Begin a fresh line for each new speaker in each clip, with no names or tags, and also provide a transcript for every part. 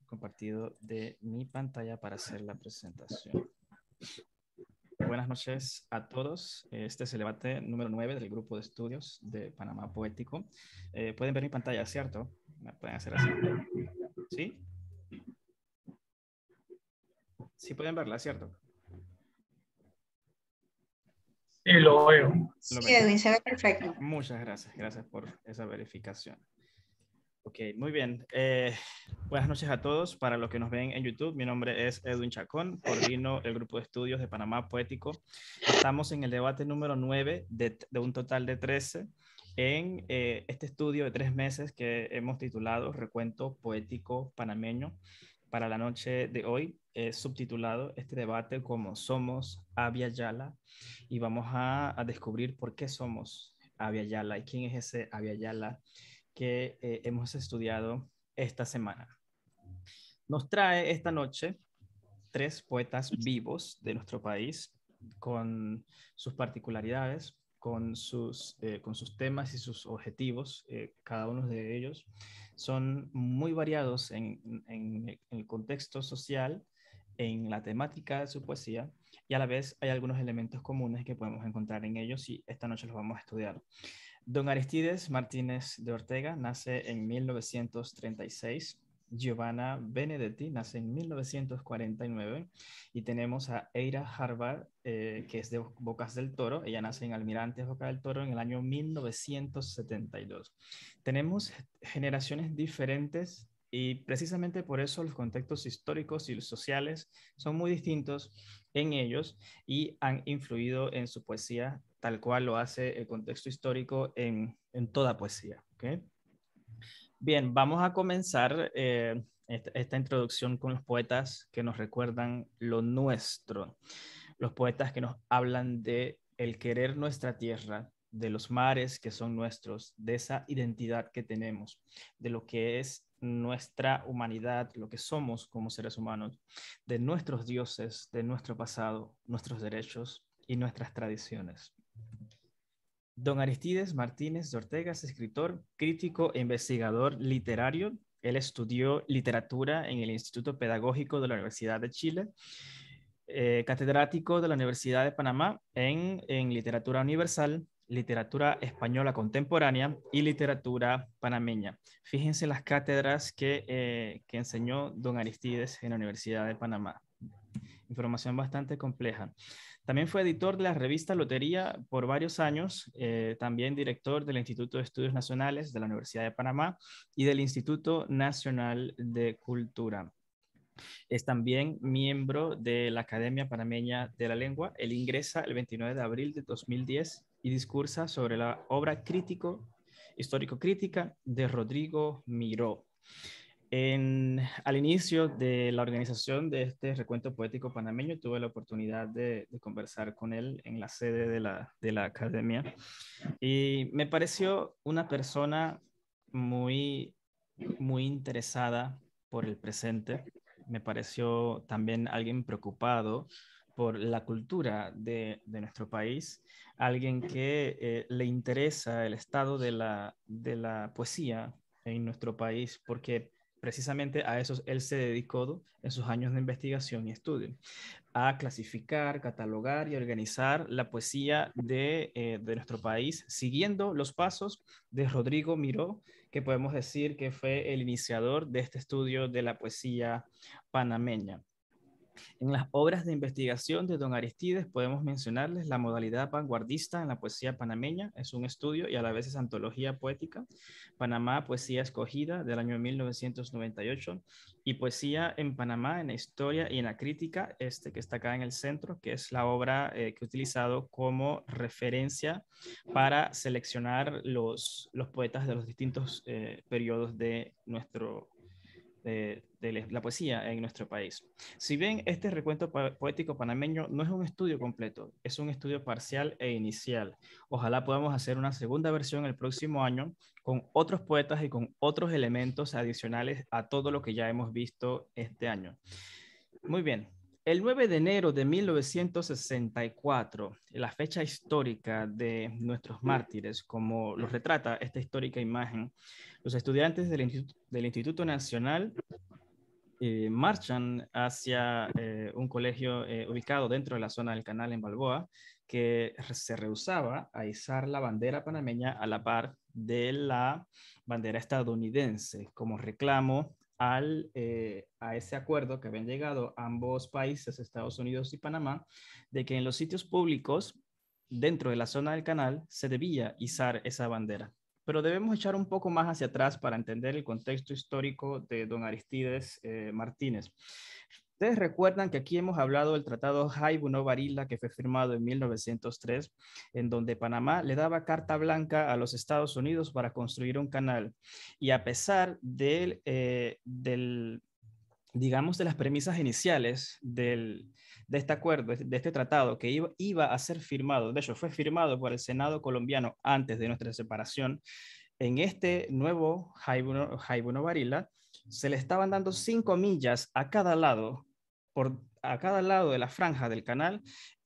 compartido de mi pantalla para hacer la presentación. Buenas noches a todos. Este es el debate número 9 del grupo de estudios de Panamá Poético. Pueden ver mi pantalla, ¿cierto? ¿Me pueden hacer así? ¿Sí? Sí pueden verla, ¿cierto?
Sí, lo veo.
¿Lo
Sí,
ven?
Edwin, se ve perfecto.
Muchas gracias. Gracias por esa verificación. Ok, muy bien. Buenas noches a todos. Para los que nos ven en YouTube, mi nombre es Edwin Chacón, coordino el grupo de estudios de Panamá Poético. Estamos en el debate número 9 de un total de 13 en este estudio de 3 meses que hemos titulado Recuento Poético Panameño. Para la noche de hoy es subtitulado este debate como Somos Abya Yala, y vamos a descubrir por qué somos Abya Yala y quién es ese Abya Yala que hemos estudiado esta semana. Nos trae esta noche 3 poetas vivos de nuestro país con sus particularidades, con sus temas y sus objetivos. Cada uno de ellos son muy variados en el contexto social, en la temática de su poesía, y a la vez hay algunos elementos comunes que podemos encontrar en ellos y esta noche los vamos a estudiar. Don Aristides Martínez de Ortega nace en 1936. Giovanna Benedetti nace en 1949 y tenemos a Eira Harvard, que es de Bocas del Toro. Ella nace en Almirantes, Bocas del Toro, en el año 1972. Tenemos generaciones diferentes y precisamente por eso los contextos históricos y sociales son muy distintos en ellos y han influido en su poesía tal cual lo hace el contexto histórico en toda poesía. ¿Okay? Bien, vamos a comenzar esta introducción con los poetas que nos recuerdan lo nuestro, los poetas que nos hablan de el querer nuestra tierra, de los mares que son nuestros, de esa identidad que tenemos, de lo que es nuestra humanidad, lo que somos como seres humanos, de nuestros dioses, de nuestro pasado, nuestros derechos y nuestras tradiciones. Don Aristides Martínez de Ortega es escritor, crítico e investigador literario. Él estudió literatura en el Instituto Pedagógico de la Universidad de Chile, catedrático de la Universidad de Panamá en literatura universal, literatura española contemporánea y literatura panameña. Fíjense las cátedras que enseñó don Aristides en la Universidad de Panamá. Información bastante compleja. También fue editor de la revista Lotería por varios años, también director del Instituto de Estudios Nacionales de la Universidad de Panamá y del Instituto Nacional de Cultura. Es también miembro de la Academia Panameña de la Lengua. Él ingresa el 29 de abril de 2010 y discursa sobre la obra histórico-crítica de Rodrigo Miró. Al inicio de la organización de este recuento poético panameño, tuve la oportunidad de conversar con él en la sede de la academia y me pareció una persona muy, muy interesada por el presente. Me pareció también alguien preocupado por la cultura de nuestro país, alguien que le interesa el estado de la poesía en nuestro país, porque precisamente a eso él se dedicó en sus años de investigación y estudio, a clasificar, catalogar y organizar la poesía de nuestro país, siguiendo los pasos de Rodrigo Miró, que podemos decir que fue el iniciador de este estudio de la poesía panameña. En las obras de investigación de don Aristides podemos mencionarles la modalidad vanguardista en la poesía panameña, es un estudio y a la vez es antología poética, Panamá, poesía escogida del año 1998 y poesía en Panamá en la historia y en la crítica, que está acá en el centro, que es la obra que he utilizado como referencia para seleccionar los poetas de los distintos periodos de la poesía en nuestro país. Si bien este recuento poético panameño no es un estudio completo, es un estudio parcial e inicial. Ojalá podamos hacer una segunda versión el próximo año con otros poetas y con otros elementos adicionales a todo lo que ya hemos visto este año. Muy bien, El 9 de enero de 1964, la fecha histórica de nuestros mártires, como lo retrata esta histórica imagen, los estudiantes del Instituto Nacional marchan hacia un colegio ubicado dentro de la zona del Canal en Balboa, que se rehusaba a izar la bandera panameña a la par de la bandera estadounidense, como reclamo a ese acuerdo que habían llegado ambos países, Estados Unidos y Panamá, de que en los sitios públicos dentro de la zona del canal se debía izar esa bandera. Pero debemos echar un poco más hacia atrás para entender el contexto histórico de don Aristides Martínez. Ustedes recuerdan que aquí hemos hablado del Tratado Jaibuno-Varila, que fue firmado en 1903, en donde Panamá le daba carta blanca a los Estados Unidos para construir un canal. Y a pesar digamos, de las premisas iniciales de este acuerdo, de este tratado que iba a ser firmado, de hecho fue firmado por el Senado colombiano antes de nuestra separación, en este nuevo Jaibuno Varila se le estaban dando 5 millas a cada lado, a cada lado de la franja del canal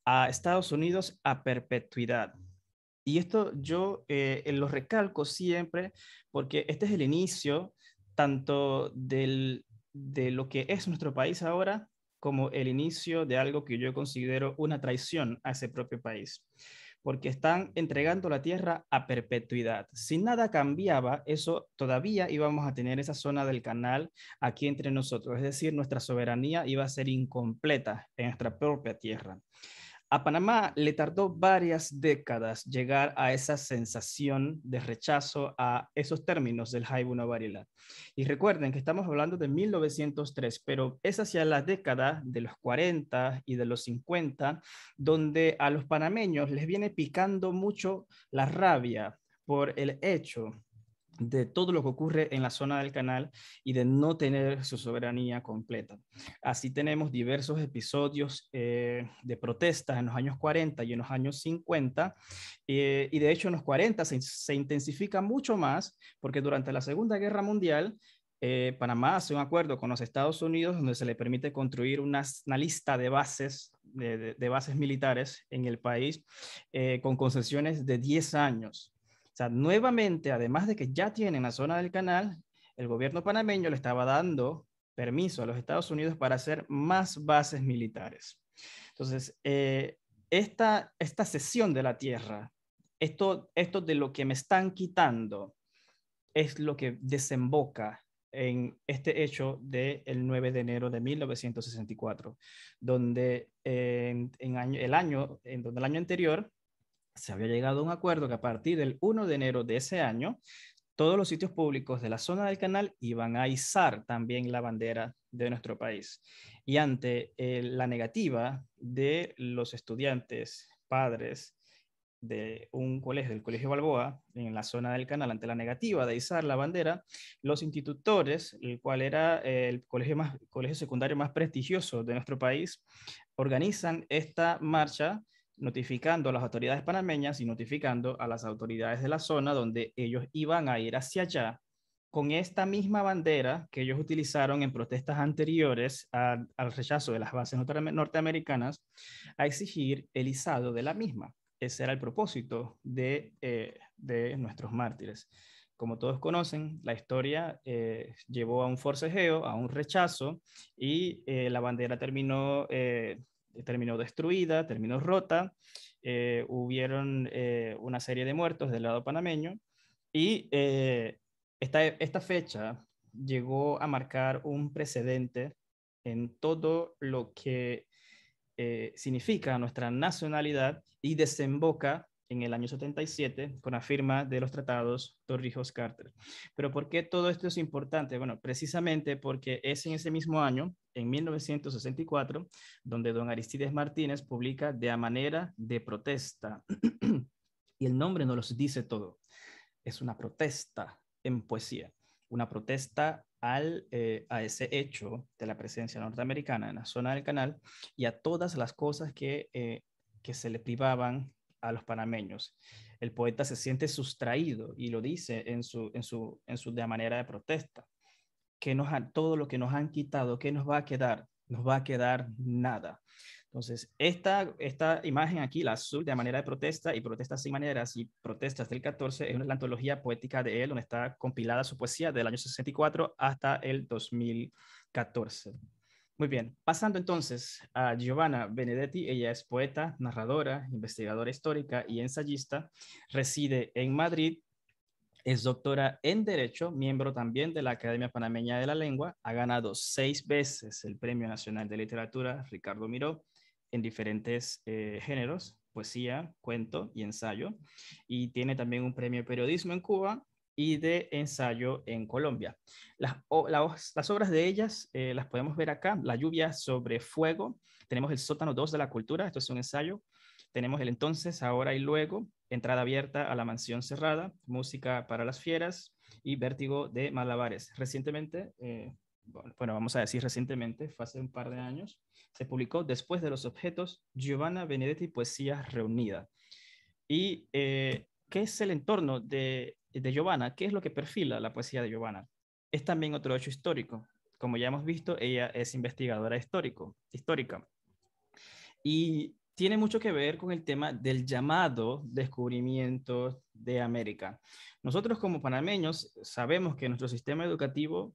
a Estados Unidos a perpetuidad. Y esto yo lo recalco siempre porque este es el inicio tanto de lo que es nuestro país ahora como el inicio de algo que yo considero una traición a ese propio país, porque están entregando la tierra a perpetuidad. Si nada cambiaba, eso todavía íbamos a tener esa zona del canal aquí entre nosotros, es decir, nuestra soberanía iba a ser incompleta en nuestra propia tierra. A Panamá le tardó varias décadas llegar a esa sensación de rechazo a esos términos del Jaibuno Varila. Y recuerden que estamos hablando de 1903, pero es hacia la década de los 40 y de los 50 donde a los panameños les viene picando mucho la rabia por el hecho de todo lo que ocurre en la zona del canal y de no tener su soberanía completa. Así tenemos diversos episodios de protestas en los años 40 y en los años 50, y de hecho en los 40 se intensifica mucho más porque durante la Segunda Guerra Mundial Panamá hace un acuerdo con los Estados Unidos donde se le permite construir una lista de bases, de bases militares en el país con concesiones de 10 años. O sea, nuevamente, además de que ya tienen la zona del canal, el gobierno panameño le estaba dando permiso a los Estados Unidos para hacer más bases militares. Entonces, esta cesión de la tierra, esto de lo que me están quitando, es lo que desemboca en este hecho del 9 de enero de 1964, donde el año anterior se había llegado a un acuerdo que a partir del 1 de enero de ese año, todos los sitios públicos de la zona del canal iban a izar también la bandera de nuestro país. Y ante la negativa de los estudiantes, padres de un colegio, del Colegio Balboa, en la zona del canal, ante la negativa de izar la bandera, los institutores, el cual era el colegio secundario más prestigioso de nuestro país, organizan esta marcha notificando a las autoridades panameñas y notificando a las autoridades de la zona donde ellos iban a ir hacia allá con esta misma bandera que ellos utilizaron en protestas anteriores al rechazo de las bases norteamericanas, a exigir el izado de la misma. Ese era el propósito de nuestros mártires. Como todos conocen, la historia llevó a un forcejeo, a un rechazo, y la bandera terminó destruida, terminó rota, hubieron una serie de muertos del lado panameño, y esta fecha llegó a marcar un precedente en todo lo que significa nuestra nacionalidad y desemboca en el año 77 con la firma de los tratados Torrijos-Carter. Pero ¿por qué todo esto es importante? Bueno, precisamente porque es en ese mismo año, en 1964, donde don Aristides Martínez publica De a manera de protesta. Y el nombre nos lo dice todo. Es una protesta en poesía, una protesta a ese hecho de la presencia norteamericana en la zona del canal y a todas las cosas que se le privaban a los panameños. El poeta se siente sustraído y lo dice en su de manera de protesta. Todo lo que nos han quitado, ¿qué nos va a quedar? nos va a quedar nada. Entonces, esta imagen aquí, la azul, de manera de protesta y protestas sin maneras y protestas del 14, es la antología poética de él, donde está compilada su poesía del año 64 hasta el 2014. Muy bien, pasando entonces a Giovanna Benedetti, ella es poeta, narradora, investigadora histórica y ensayista, reside en Madrid. Es doctora en Derecho, miembro también de la Academia Panameña de la Lengua. Ha ganado 6 veces el Premio Nacional de Literatura Ricardo Miró en diferentes géneros, poesía, cuento y ensayo. Y tiene también un premio de periodismo en Cuba y de ensayo en Colombia. Las obras de ellas las podemos ver acá. La lluvia sobre fuego. Tenemos el sótano 2 de la cultura. Esto es un ensayo. Tenemos el entonces, ahora y luego, entrada abierta a la mansión cerrada, música para las fieras y vértigo de malabares. Recientemente, bueno, vamos a decir recientemente, fue hace un par de años, se publicó Después de los objetos, Giovanna Benedetti, Poesía Reunida. ¿Y qué es el entorno de Giovanna? ¿Qué es lo que perfila la poesía de Giovanna? Es también otro hecho histórico. Como ya hemos visto, ella es investigadora histórica. Y tiene mucho que ver con el tema del llamado descubrimiento de América. Nosotros como panameños sabemos que nuestro sistema educativo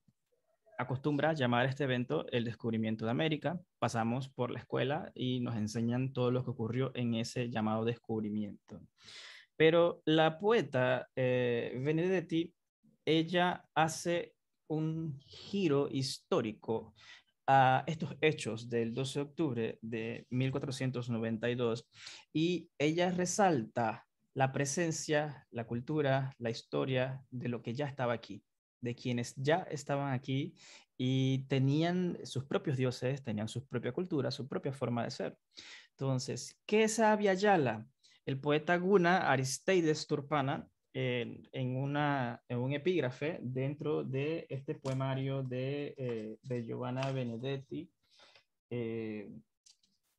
acostumbra a llamar a este evento el descubrimiento de América. Pasamos por la escuela y nos enseñan todo lo que ocurrió en ese llamado descubrimiento. Pero la poeta Benedetti, ella hace un giro histórico a estos hechos del 12 de octubre de 1492 y ella resalta la presencia, la cultura, la historia de lo que ya estaba aquí, de quienes ya estaban aquí y tenían sus propios dioses, tenían su propia cultura, su propia forma de ser. Entonces, ¿qué es Abya Yala? El poeta Guna Aristeides Turpana, en un epígrafe dentro de este poemario de Giovanna Benedetti, eh,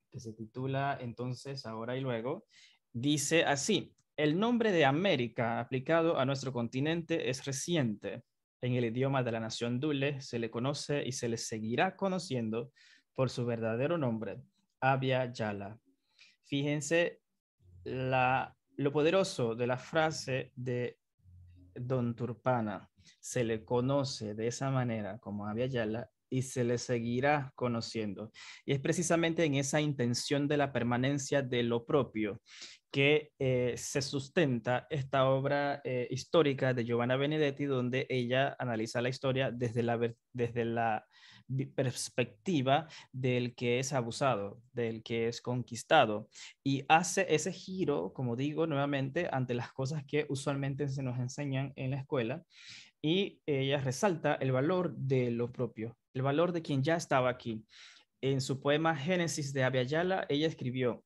que se titula entonces Ahora y Luego, dice así: el nombre de América aplicado a nuestro continente es reciente. En el idioma de la nación Dule se le conoce y se le seguirá conociendo por su verdadero nombre, Abya Yala. Fíjense lo poderoso de la frase de Don Turpana. Se le conoce de esa manera como Abya Yala y se le seguirá conociendo. Y es precisamente en esa intención de la permanencia de lo propio que se sustenta esta obra histórica de Giovanna Benedetti, donde ella analiza la historia desde la perspectiva del que es abusado, del que es conquistado, y hace ese giro, como digo nuevamente, ante las cosas que usualmente se nos enseñan en la escuela, y ella resalta el valor de lo propio, el valor de quien ya estaba aquí. En su poema Génesis de Abya Yala, ella escribió: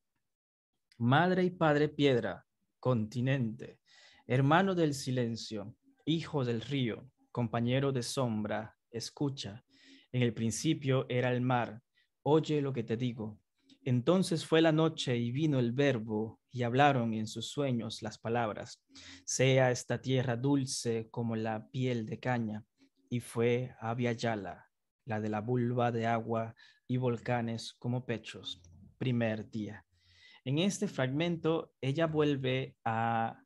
madre y padre piedra, continente, hermano del silencio, hijo del río, compañero de sombra, escucha. En el principio era el mar, oye lo que te digo. Entonces fue la noche y vino el verbo y hablaron en sus sueños las palabras. Sea esta tierra dulce como la piel de caña. Y fue Abya Yala, la de la vulva de agua y volcanes como pechos. Primer día. En este fragmento, ella vuelve a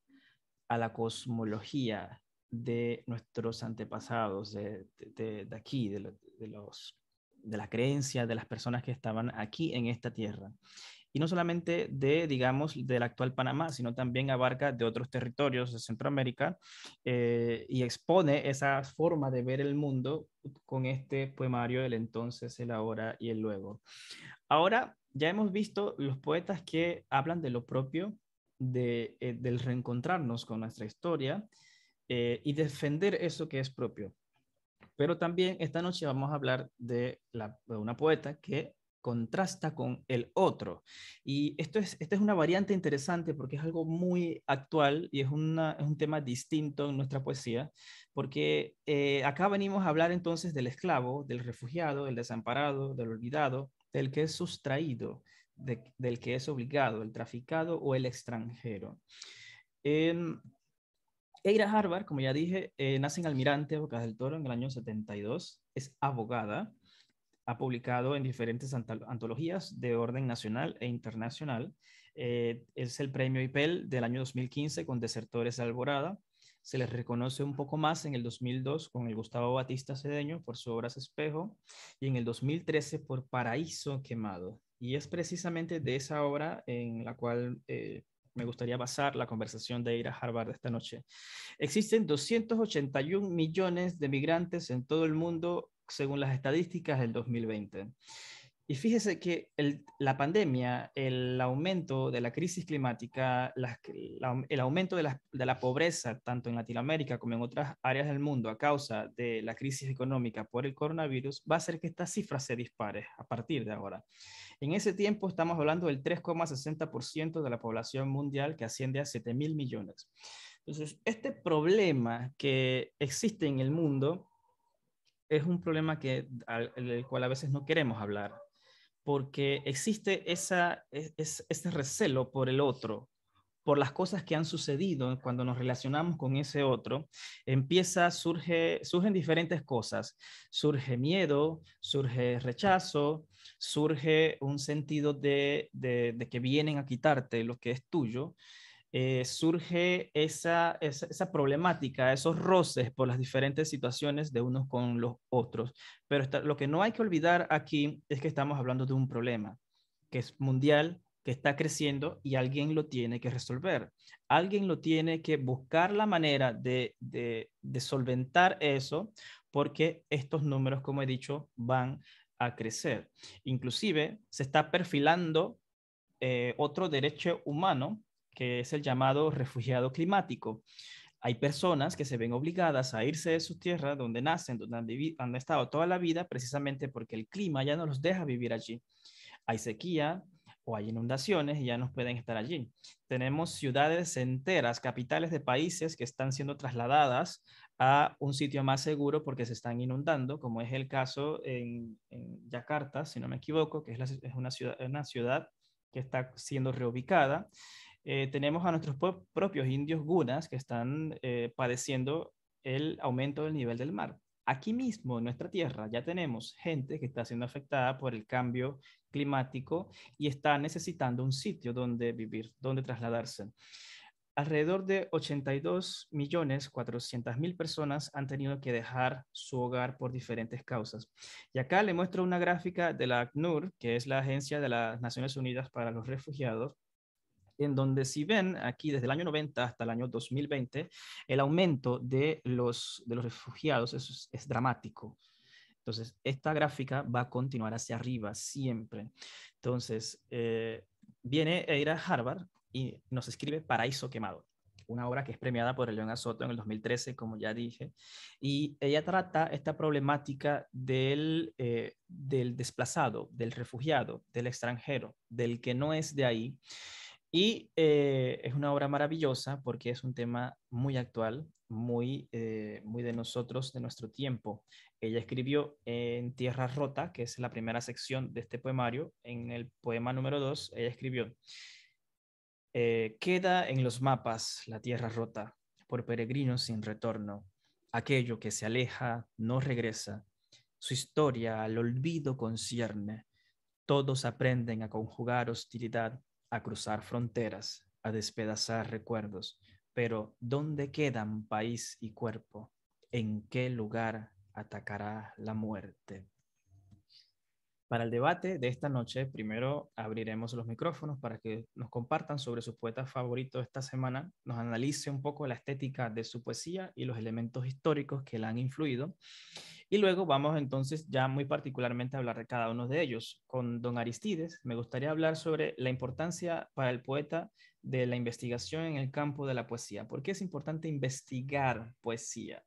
la cosmología de nuestros antepasados, de aquí, de la creencia de las personas que estaban aquí en esta tierra. Y no solamente digamos, del actual Panamá, sino también abarca de otros territorios de Centroamérica y expone esa forma de ver el mundo con este poemario del entonces, el ahora y el luego. Ahora ya hemos visto los poetas que hablan de lo propio, del reencontrarnos con nuestra historia y defender eso que es propio. Pero también esta noche vamos a hablar de una poeta que contrasta con el otro. Y esta es una variante interesante porque es algo muy actual y es un tema distinto en nuestra poesía, porque acá venimos a hablar entonces del esclavo, del refugiado, del desamparado, del olvidado, del que es sustraído, del que es obligado, el traficado o el extranjero. Eira Harvard, como ya dije, nace en Almirante, Bocas del Toro, en el año 72. Es abogada, ha publicado en diferentes antologías de orden nacional e internacional. Es el premio IPEL del año 2015 con Desertores de Alborada. Se les reconoce un poco más en el 2002 con el Gustavo Batista Cedeño por su obras Espejo y en el 2013 por Paraíso Quemado. Y es precisamente de esa obra en la cual me gustaría basar la conversación de ir a Harvard esta noche. Existen 281 millones de migrantes en todo el mundo según las estadísticas del 2020. Y fíjese que la pandemia, el aumento de la crisis climática, el aumento de la pobreza, tanto en Latinoamérica como en otras áreas del mundo, a causa de la crisis económica por el coronavirus, va a hacer que esta cifra se dispare a partir de ahora. En ese tiempo estamos hablando del 3,60% de la población mundial, que asciende a 7.000 millones. Entonces, este problema que existe en el mundo es un problema del cual a veces no queremos hablar, porque existe ese recelo por el otro, por las cosas que han sucedido cuando nos relacionamos con ese otro. Surgen diferentes cosas. Surge miedo, surge rechazo, surge un sentido de que vienen a quitarte lo que es tuyo. Surge esa problemática, esos roces por las diferentes situaciones de unos con los otros. Pero lo que no hay que olvidar aquí es que estamos hablando de un problema que es mundial, que está creciendo y alguien lo tiene que resolver. Alguien lo tiene que buscar la manera de solventar eso, porque estos números, como he dicho, van a crecer. Inclusive se está perfilando otro derecho humano, que es el llamado refugiado climático. Hay personas que se ven obligadas a irse de su tierra, donde nacen, donde han estado toda la vida, precisamente porque el clima ya no los deja vivir allí. Hay sequía o hay inundaciones y ya no pueden estar allí. Tenemos ciudades enteras, capitales de países que están siendo trasladadas a un sitio más seguro porque se están inundando, como es el caso en Yakarta, si no me equivoco, que es una ciudad que está siendo reubicada. Tenemos a nuestros propios indios gunas que están padeciendo el aumento del nivel del mar. Aquí mismo, en nuestra tierra, ya tenemos gente que está siendo afectada por el cambio climático y está necesitando un sitio donde vivir, donde trasladarse. Alrededor de 82.400.000 personas han tenido que dejar su hogar por diferentes causas. Y acá le muestro una gráfica de la ACNUR, que es la Agencia de las Naciones Unidas para los Refugiados, en donde si ven aquí desde el año 90 hasta el año 2020, el aumento de los refugiados es dramático. Entonces, esta gráfica va a continuar hacia arriba siempre. Entonces, viene a ir a Harvard y nos escribe Paraíso Quemado, una obra que es premiada por León Soto en el 2013, como ya dije, y ella trata esta problemática del desplazado, del refugiado, del extranjero, del que no es de ahí. Y es una obra maravillosa porque es un tema muy actual, muy de nosotros, de nuestro tiempo. Ella escribió en Tierra Rota, que es la primera sección de este poemario. En el poema número 2, ella escribió: queda en los mapas la tierra rota por peregrinos sin retorno. Aquello que se aleja no regresa. Su historia al olvido concierne. Todos aprenden a conjugar hostilidad, a cruzar fronteras, a despedazar recuerdos. Pero ¿dónde quedan país y cuerpo? ¿En qué lugar atacará la muerte? Para el debate de esta noche, primero abriremos los micrófonos para que nos compartan sobre su poeta favorito esta semana, nos analice un poco la estética de su poesía y los elementos históricos que la han influido. Y luego vamos entonces ya muy particularmente a hablar de cada uno de ellos. Con don Aristides, me gustaría hablar sobre la importancia para el poeta de la investigación en el campo de la poesía. ¿Por qué es importante investigar poesía?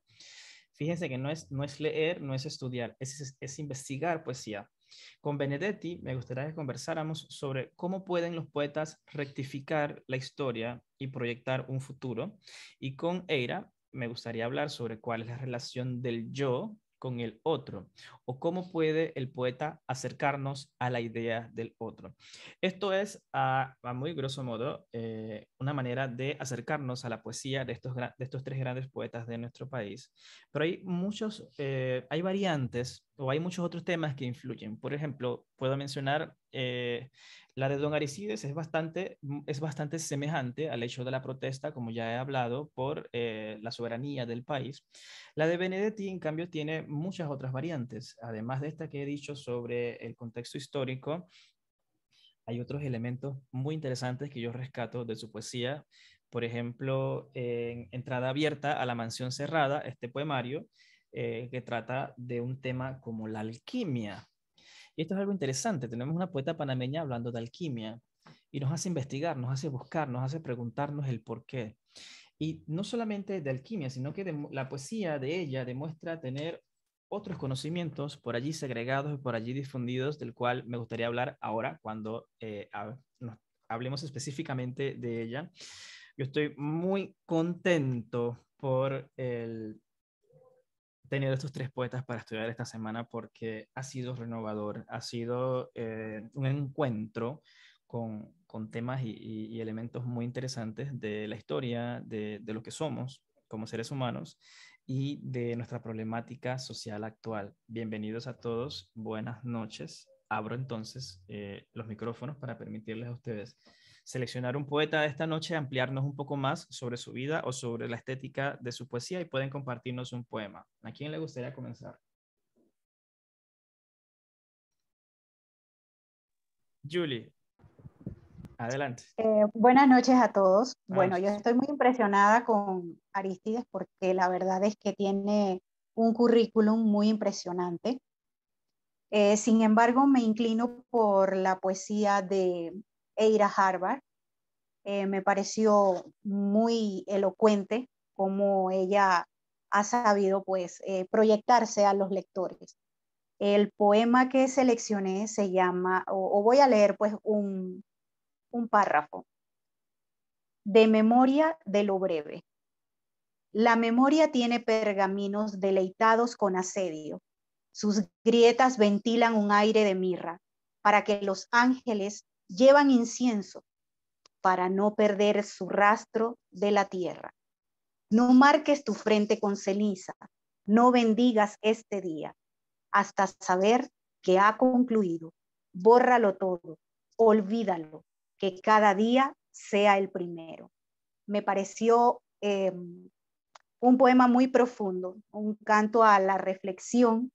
Fíjense que no es leer, no es estudiar, es investigar poesía. Con Benedetti me gustaría que conversáramos sobre cómo pueden los poetas rectificar la historia y proyectar un futuro. Y con Eira me gustaría hablar sobre cuál es la relación del yo con el otro o cómo puede el poeta acercarnos a la idea del otro. Esto es, a muy grosso modo, una manera de acercarnos a la poesía de estos tres grandes poetas de nuestro país. Pero hay variantes o hay muchos otros temas que influyen. Por ejemplo, puedo mencionar la de Don Aricides es bastante semejante al hecho de la protesta, como ya he hablado, por la soberanía del país. La de Benedetti, en cambio, tiene muchas otras variantes. Además de esta que he dicho sobre el contexto histórico, hay otros elementos muy interesantes que yo rescato de su poesía. Por ejemplo, en Entrada abierta a la mansión cerrada, este poemario que trata de un tema como la alquimia. Y esto es algo interesante. Tenemos una poeta panameña hablando de alquimia y nos hace investigar, nos hace buscar, nos hace preguntarnos el por qué. Y no solamente de alquimia, sino que la poesía de ella demuestra tener otros conocimientos por allí segregados y por allí difundidos, del cual me gustaría hablar ahora cuando hablemos específicamente de ella. Yo estoy muy contento por el tener estos tres poetas para estudiar esta semana porque ha sido renovador, ha sido un encuentro con temas y elementos muy interesantes de la historia, de lo que somos como seres humanos y de nuestra problemática social actual. Bienvenidos a todos, buenas noches. Abro entonces los micrófonos para permitirles a ustedes seleccionar un poeta esta noche, ampliarnos un poco más sobre su vida o sobre la estética de su poesía y pueden compartirnos un poema. ¿A quién le gustaría comenzar? Julie, adelante.
Buenas noches a todos.
Buenas
Bueno, yo
noches.
estoy muy impresionada con Arístides porque la verdad es que tiene un currículum muy impresionante. Sin embargo, me inclino por la poesía de Eira Harvard. Me pareció muy elocuente cómo ella ha sabido pues proyectarse a los lectores. El poema que seleccioné se llama, o voy a leer pues un párrafo. De memoria de lo breve. La memoria tiene pergaminos deleitados con asedio. Sus grietas ventilan un aire de mirra, para que los ángeles llevan incienso, para no perder su rastro de la tierra. No marques tu frente con ceniza, no bendigas este día, hasta saber que ha concluido. Bórralo todo, olvídalo, que cada día sea el primero. Me pareció un poema muy profundo, un canto a la reflexión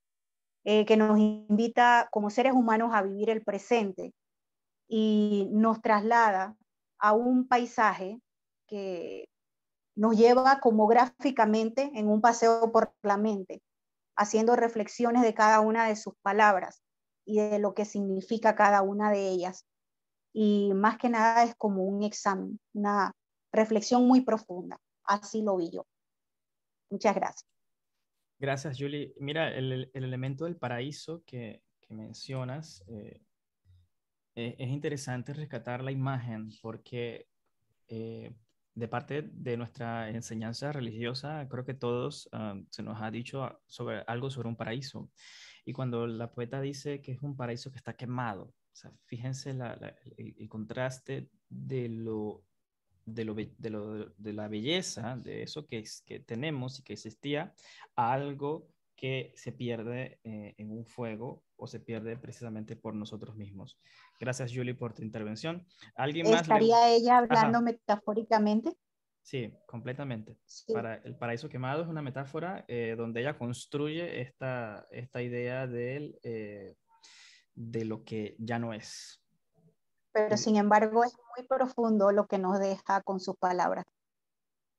que nos invita como seres humanos a vivir el presente y nos traslada a un paisaje que nos lleva como gráficamente en un paseo por la mente, haciendo reflexiones de cada una de sus palabras y de lo que significa cada una de ellas. Y más que nada es como un examen, una reflexión muy profunda. Así lo vi yo. Muchas gracias.
Gracias, Julie. Mira, el elemento del paraíso que mencionas, es interesante rescatar la imagen porque eh, de parte de nuestra enseñanza religiosa, creo que todos se nos ha dicho sobre algo sobre un paraíso. Y cuando la poeta dice que es un paraíso que está quemado, o sea, fíjense el contraste de la belleza, de eso que tenemos y que existía, a algo que se pierde en un fuego o se pierde precisamente por nosotros mismos. Gracias, Julie, por tu intervención. ¿Alguien más le...
¿Estaría ella hablando
Ajá,
metafóricamente?
sí, completamente.
Sí,
Para el paraíso quemado es una metáfora donde ella construye esta idea de lo que ya no es.
pero
Y
sin embargo es muy profundo lo que nos deja con sus palabras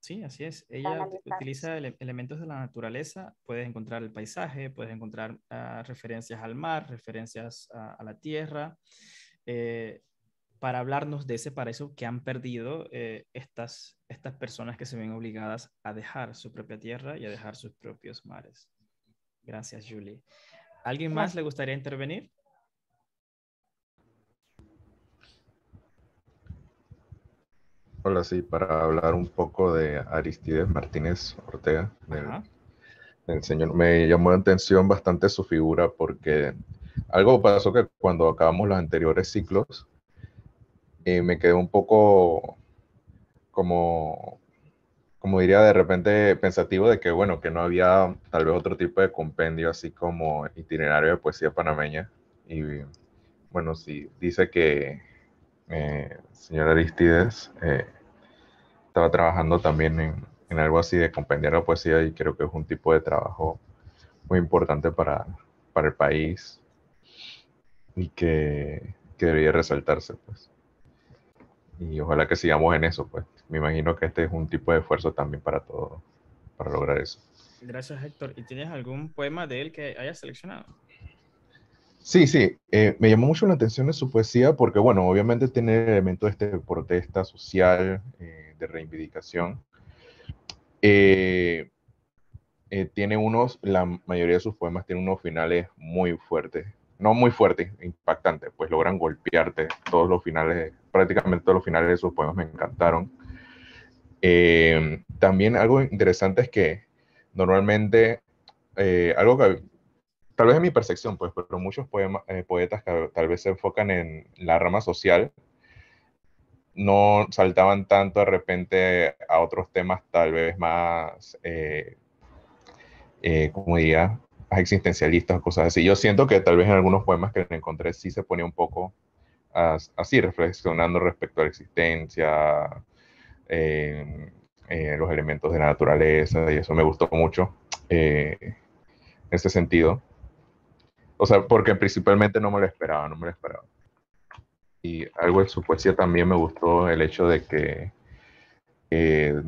sí, así es.
para
Ella
analizar.
utiliza elementos de la naturaleza. Puedes encontrar el paisaje, puedes encontrar referencias al mar, referencias a la tierra, eh, para hablarnos de ese paraíso que han perdido estas personas que se ven obligadas a dejar su propia tierra y a dejar sus propios mares. Gracias, Julie. ¿Alguien más le
Gracias.
gustaría intervenir?
Hola, sí, para hablar un poco de Aristides Martínez Ortega,
Ajá.
del señor. Me llamó la atención bastante su figura porque algo pasó que cuando acabamos los anteriores ciclos, me quedé un poco como como diría, de repente pensativo de que, bueno, que no había tal vez otro tipo de compendio así como itinerario de poesía panameña. Y bueno, sí, dice que señor Aristides estaba trabajando también en algo así de compendiar la poesía y creo que es un tipo de trabajo muy importante para el país y que debería resaltarse, pues. Y ojalá que sigamos en eso, pues. Me imagino que este es un tipo de esfuerzo también para todo, para lograr eso.
Gracias, Héctor. ¿Y tienes algún poema de él que hayas seleccionado?
Sí, sí, me llamó mucho la atención de su poesía porque, bueno, obviamente tiene elementos de protesta social, de reivindicación. Eh, Tiene la mayoría de sus poemas tienen unos finales muy fuertes, no muy fuertes, impactantes, pues logran golpearte. Todos los finales, prácticamente todos los finales de sus poemas me encantaron. También algo interesante es que normalmente, algo que tal vez es mi percepción, pues, pero muchos poetas que tal vez se enfocan en la rama social, no saltaban tanto de repente a otros temas tal vez más, como diría, más existencialistas o cosas así. Yo siento que tal vez en algunos poemas que encontré sí se ponía un poco así, reflexionando respecto a la existencia, los elementos de la naturaleza, y eso me gustó mucho en ese sentido. O sea, porque principalmente no me lo esperaba, no me lo esperaba. Y algo de su poesía también me gustó el hecho de que eh,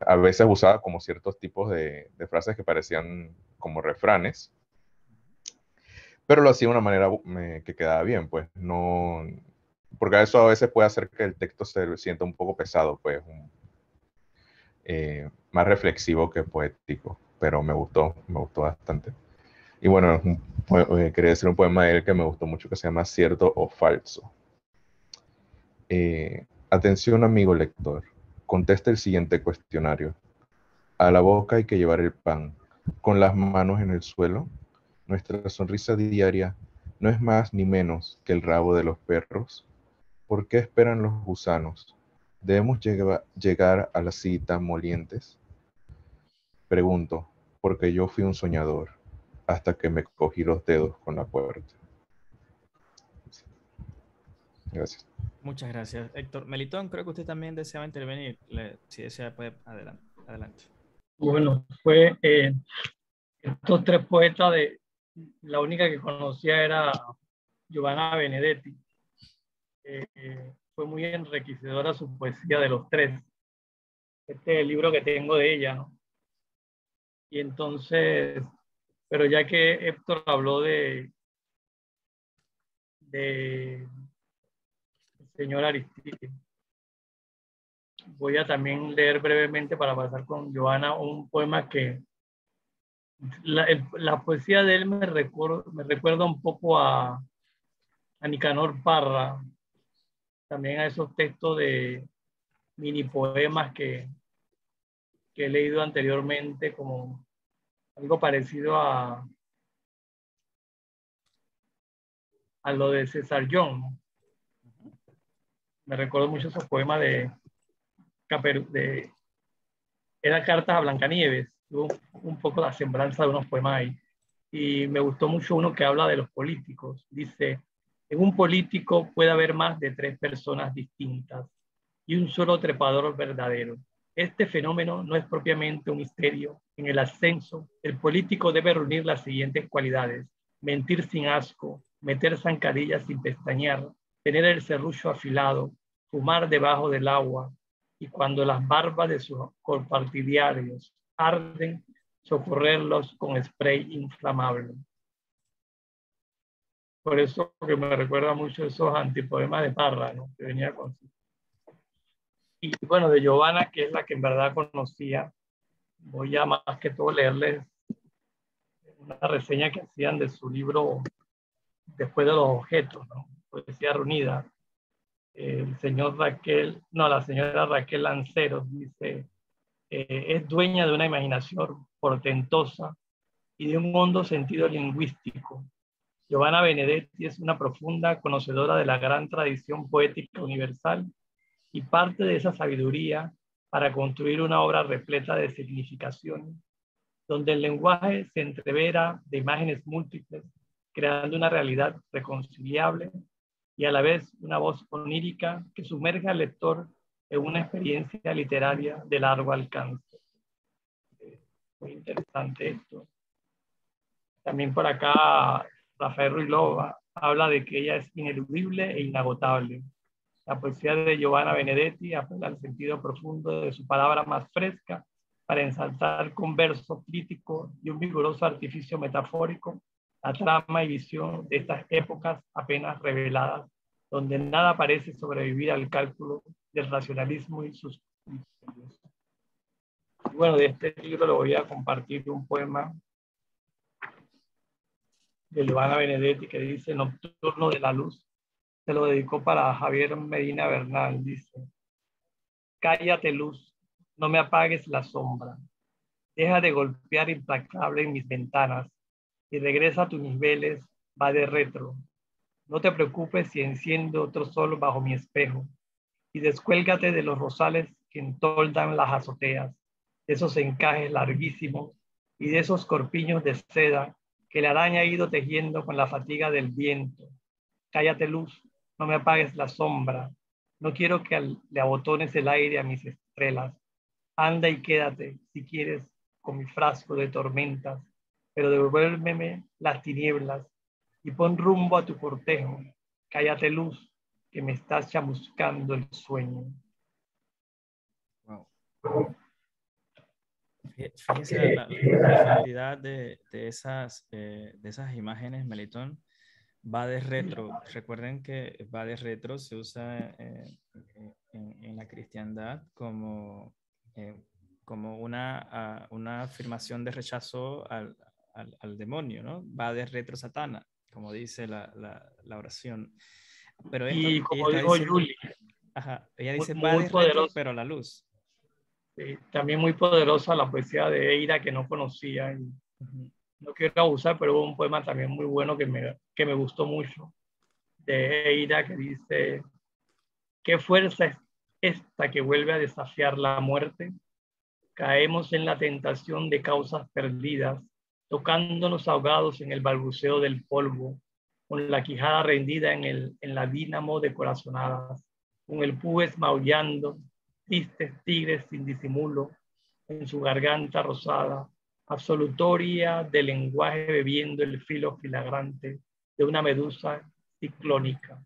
a veces usaba como ciertos tipos de frases que parecían como refranes, pero lo hacía de una manera que quedaba bien, pues no, porque eso a veces puede hacer que el texto se sienta un poco pesado, pues más reflexivo que poético, pero me gustó bastante. Y bueno, quería decir un poema de él que me gustó mucho que se llama Cierto o Falso. Atención amigo lector, contesta el siguiente cuestionario. A la boca hay que llevar el pan, con las manos en el suelo. Nuestra sonrisa diaria no es más ni menos que el rabo de los perros. ¿Por qué esperan los gusanos? ¿Debemos llegar a la cita molientes? Pregunto, porque yo fui un soñador hasta que me cogí los dedos con la puerta. Gracias.
Muchas gracias, Héctor. Melitón, creo que usted también deseaba intervenir. Si desea, puede adelante. Adelante.
Bueno, fue estos tres poetas, la única que conocía era Giovanna Benedetti. Fue muy enriquecedora su poesía de los tres. Este es el libro que tengo de ella, ¿no? Y entonces, pero ya que Héctor habló de el señor Aristides, voy a también leer brevemente para pasar con Giovanna un poema que la poesía de él me recuerda un poco a Nicanor Parra, también a esos textos de mini poemas que he leído anteriormente, como algo parecido a lo de César John, ¿no? Me recuerdo mucho esos poemas de era Cartas a Blancanieves, tuvo un poco la semblanza de unos poemas ahí. Y me gustó mucho uno que habla de los políticos. Dice, en un político puede haber más de 3 personas distintas y un solo trepador verdadero. Este fenómeno no es propiamente un misterio. En el ascenso, el político debe reunir las siguientes cualidades: mentir sin asco, meter zancadillas sin pestañear, tener el serrucho afilado, fumar debajo del agua, y cuando las barbas de sus compartidiarios arden, socorrerlos con spray inflamable. Por eso que me recuerda mucho esos antipoemas de Parra, ¿no? Que venía con... Y bueno, de Giovanna, que es la que en verdad conocía, voy a más que todo leerles una reseña que hacían de su libro Después de los objetos, ¿no? Poesía reunida. El señor la señora Raquel Lanceros dice, es dueña de una imaginación portentosa y de un hondo sentido lingüístico. Giovanna Benedetti es una profunda conocedora de la gran tradición poética universal y parte de esa sabiduría para construir una obra repleta de significaciones, donde el lenguaje se entrevera de imágenes múltiples, creando una realidad reconciliable y a la vez una voz onírica que sumerge al lector en una experiencia literaria de largo alcance. Muy interesante esto. También por acá Rafael Ruiz Loba habla de que ella es ineludible e inagotable. La poesía de Giovanna Benedetti apela al sentido profundo de su palabra más fresca para ensalzar con verso crítico y un vigoroso artificio metafórico la trama y visión de estas épocas apenas reveladas, donde nada parece sobrevivir al cálculo del racionalismo y sus misterios. Y bueno, de este libro le voy a compartir un poema de Giovanna Benedetti que dice Nocturno de la Luz. Se lo dedicó para Javier Medina Bernal. Dice: cállate, luz, no me apagues la sombra. Deja de golpear implacable en mis ventanas y regresa a tus niveles, va de retro. No te preocupes si enciendo otro sol bajo mi espejo y descuélgate de los rosales que entoldan las azoteas, de esos encajes larguísimos y de esos corpiños de seda que la araña ha ido tejiendo con la fatiga del viento. Cállate, luz, no me apagues la sombra. No quiero que le abotones el aire a mis estrellas. Anda y quédate, si quieres, con mi frasco de tormentas, pero devuélveme las tinieblas y pon rumbo a tu cortejo. Cállate, luz, que me estás chamuscando el sueño.
Wow. Fíjese la profundidad de esas imágenes, Melitón. Va de retro. Recuerden que va de retro se usa en la cristiandad como una afirmación de rechazo al demonio, ¿no? Va de retro Satana, como dice la oración. Pero esto,
y como dijo Julie,
ella dice
muy,
va
muy
de
poderoso.
retro, pero a la luz.
Sí, también muy poderosa la poesía de Eira que no conocía. Y no quiero abusar, pero hubo un poema también muy bueno que me gustó mucho de Eira que dice: ¿qué fuerza es esta que vuelve a desafiar la muerte? Caemos en la tentación de causas perdidas, tocándonos ahogados en el balbuceo del polvo, con la quijada rendida en la dínamo de corazonadas, con el púes maullando, tristes tigres sin disimulo, en su garganta rosada, absolutoria del lenguaje bebiendo el filo filagrante de una medusa ciclónica.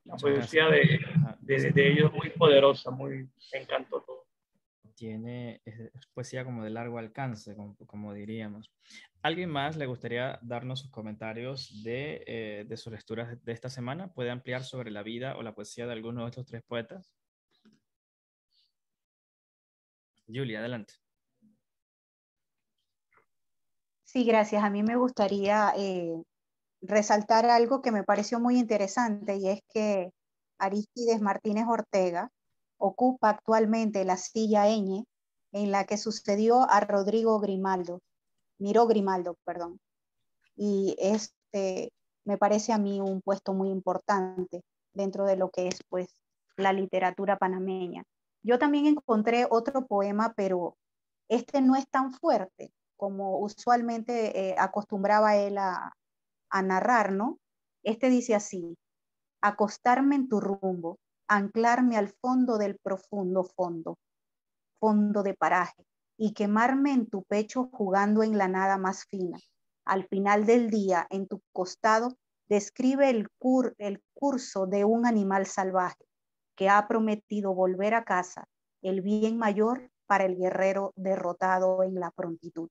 La poesía de ellos es muy poderosa, me encantó todo.
Es poesía como de largo alcance, como diríamos. ¿Alguien más le gustaría darnos sus comentarios de sus lecturas de esta semana? ¿Puede ampliar sobre la vida o la poesía de alguno de estos tres poetas? Julia, adelante.
Sí, gracias. A mí me gustaría resaltar algo que me pareció muy interesante, y es que Arístides Martínez Ortega ocupa actualmente la silla ñ en la que sucedió a Miró Grimaldo, perdón. Y me parece a mí un puesto muy importante dentro de lo que es, pues, la literatura panameña. Yo también encontré otro poema, pero este no es tan fuerte como usualmente acostumbraba él a narrar, ¿no? Este dice así: acostarme en tu rumbo, anclarme al fondo del profundo fondo de paraje, y quemarme en tu pecho jugando en la nada más fina. Al final del día, en tu costado, describe el curso de un animal salvaje que ha prometido volver a casa, el bien mayor para el guerrero derrotado en la prontitud.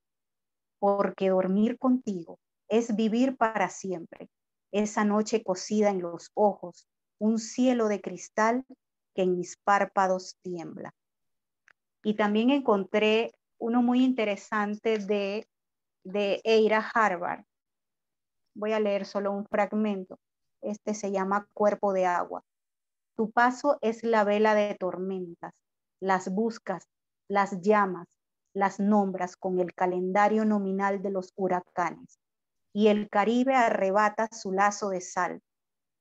Porque dormir contigo es vivir para siempre, esa noche cosida en los ojos, un cielo de cristal que en mis párpados tiembla. Y también encontré uno muy interesante de Eira Harvard. Voy a leer solo un fragmento. Este se llama Cuerpo de agua. Tu paso es la vela de tormentas, las buscas, las llamas, las nombras con el calendario nominal de los huracanes, y el Caribe arrebata su lazo de sal,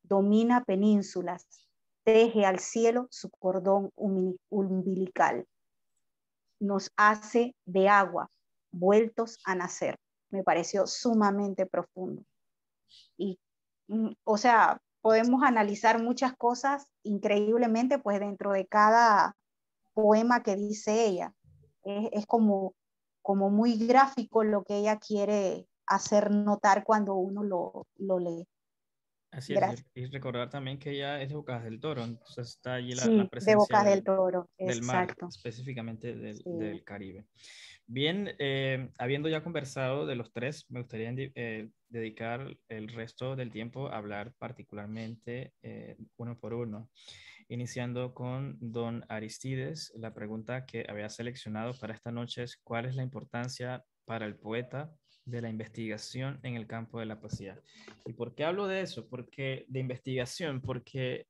domina penínsulas, teje al cielo su cordón umbilical, nos hace de agua, vueltos a nacer. Me pareció sumamente profundo. Y, o sea, podemos analizar muchas cosas increíblemente, pues dentro de cada poema que dice ella. Es como muy gráfico lo que ella quiere hacer notar cuando uno lo lee.
Así es,
Gracias.
y recordar también que ella es de Bocas del Toro, entonces está allí la
Sí, de
presencia
Bocas del Toro,
del mar,
exacto.
específicamente del,
Sí.
del Caribe. Bien, habiendo ya conversado de los tres, me gustaría dedicar el resto del tiempo a hablar particularmente uno por uno, iniciando con don Aristides. La pregunta que había seleccionado para esta noche es: ¿cuál es la importancia para el poeta de la investigación en el campo de la poesía? ¿Y por qué hablo de eso? Porque de investigación, porque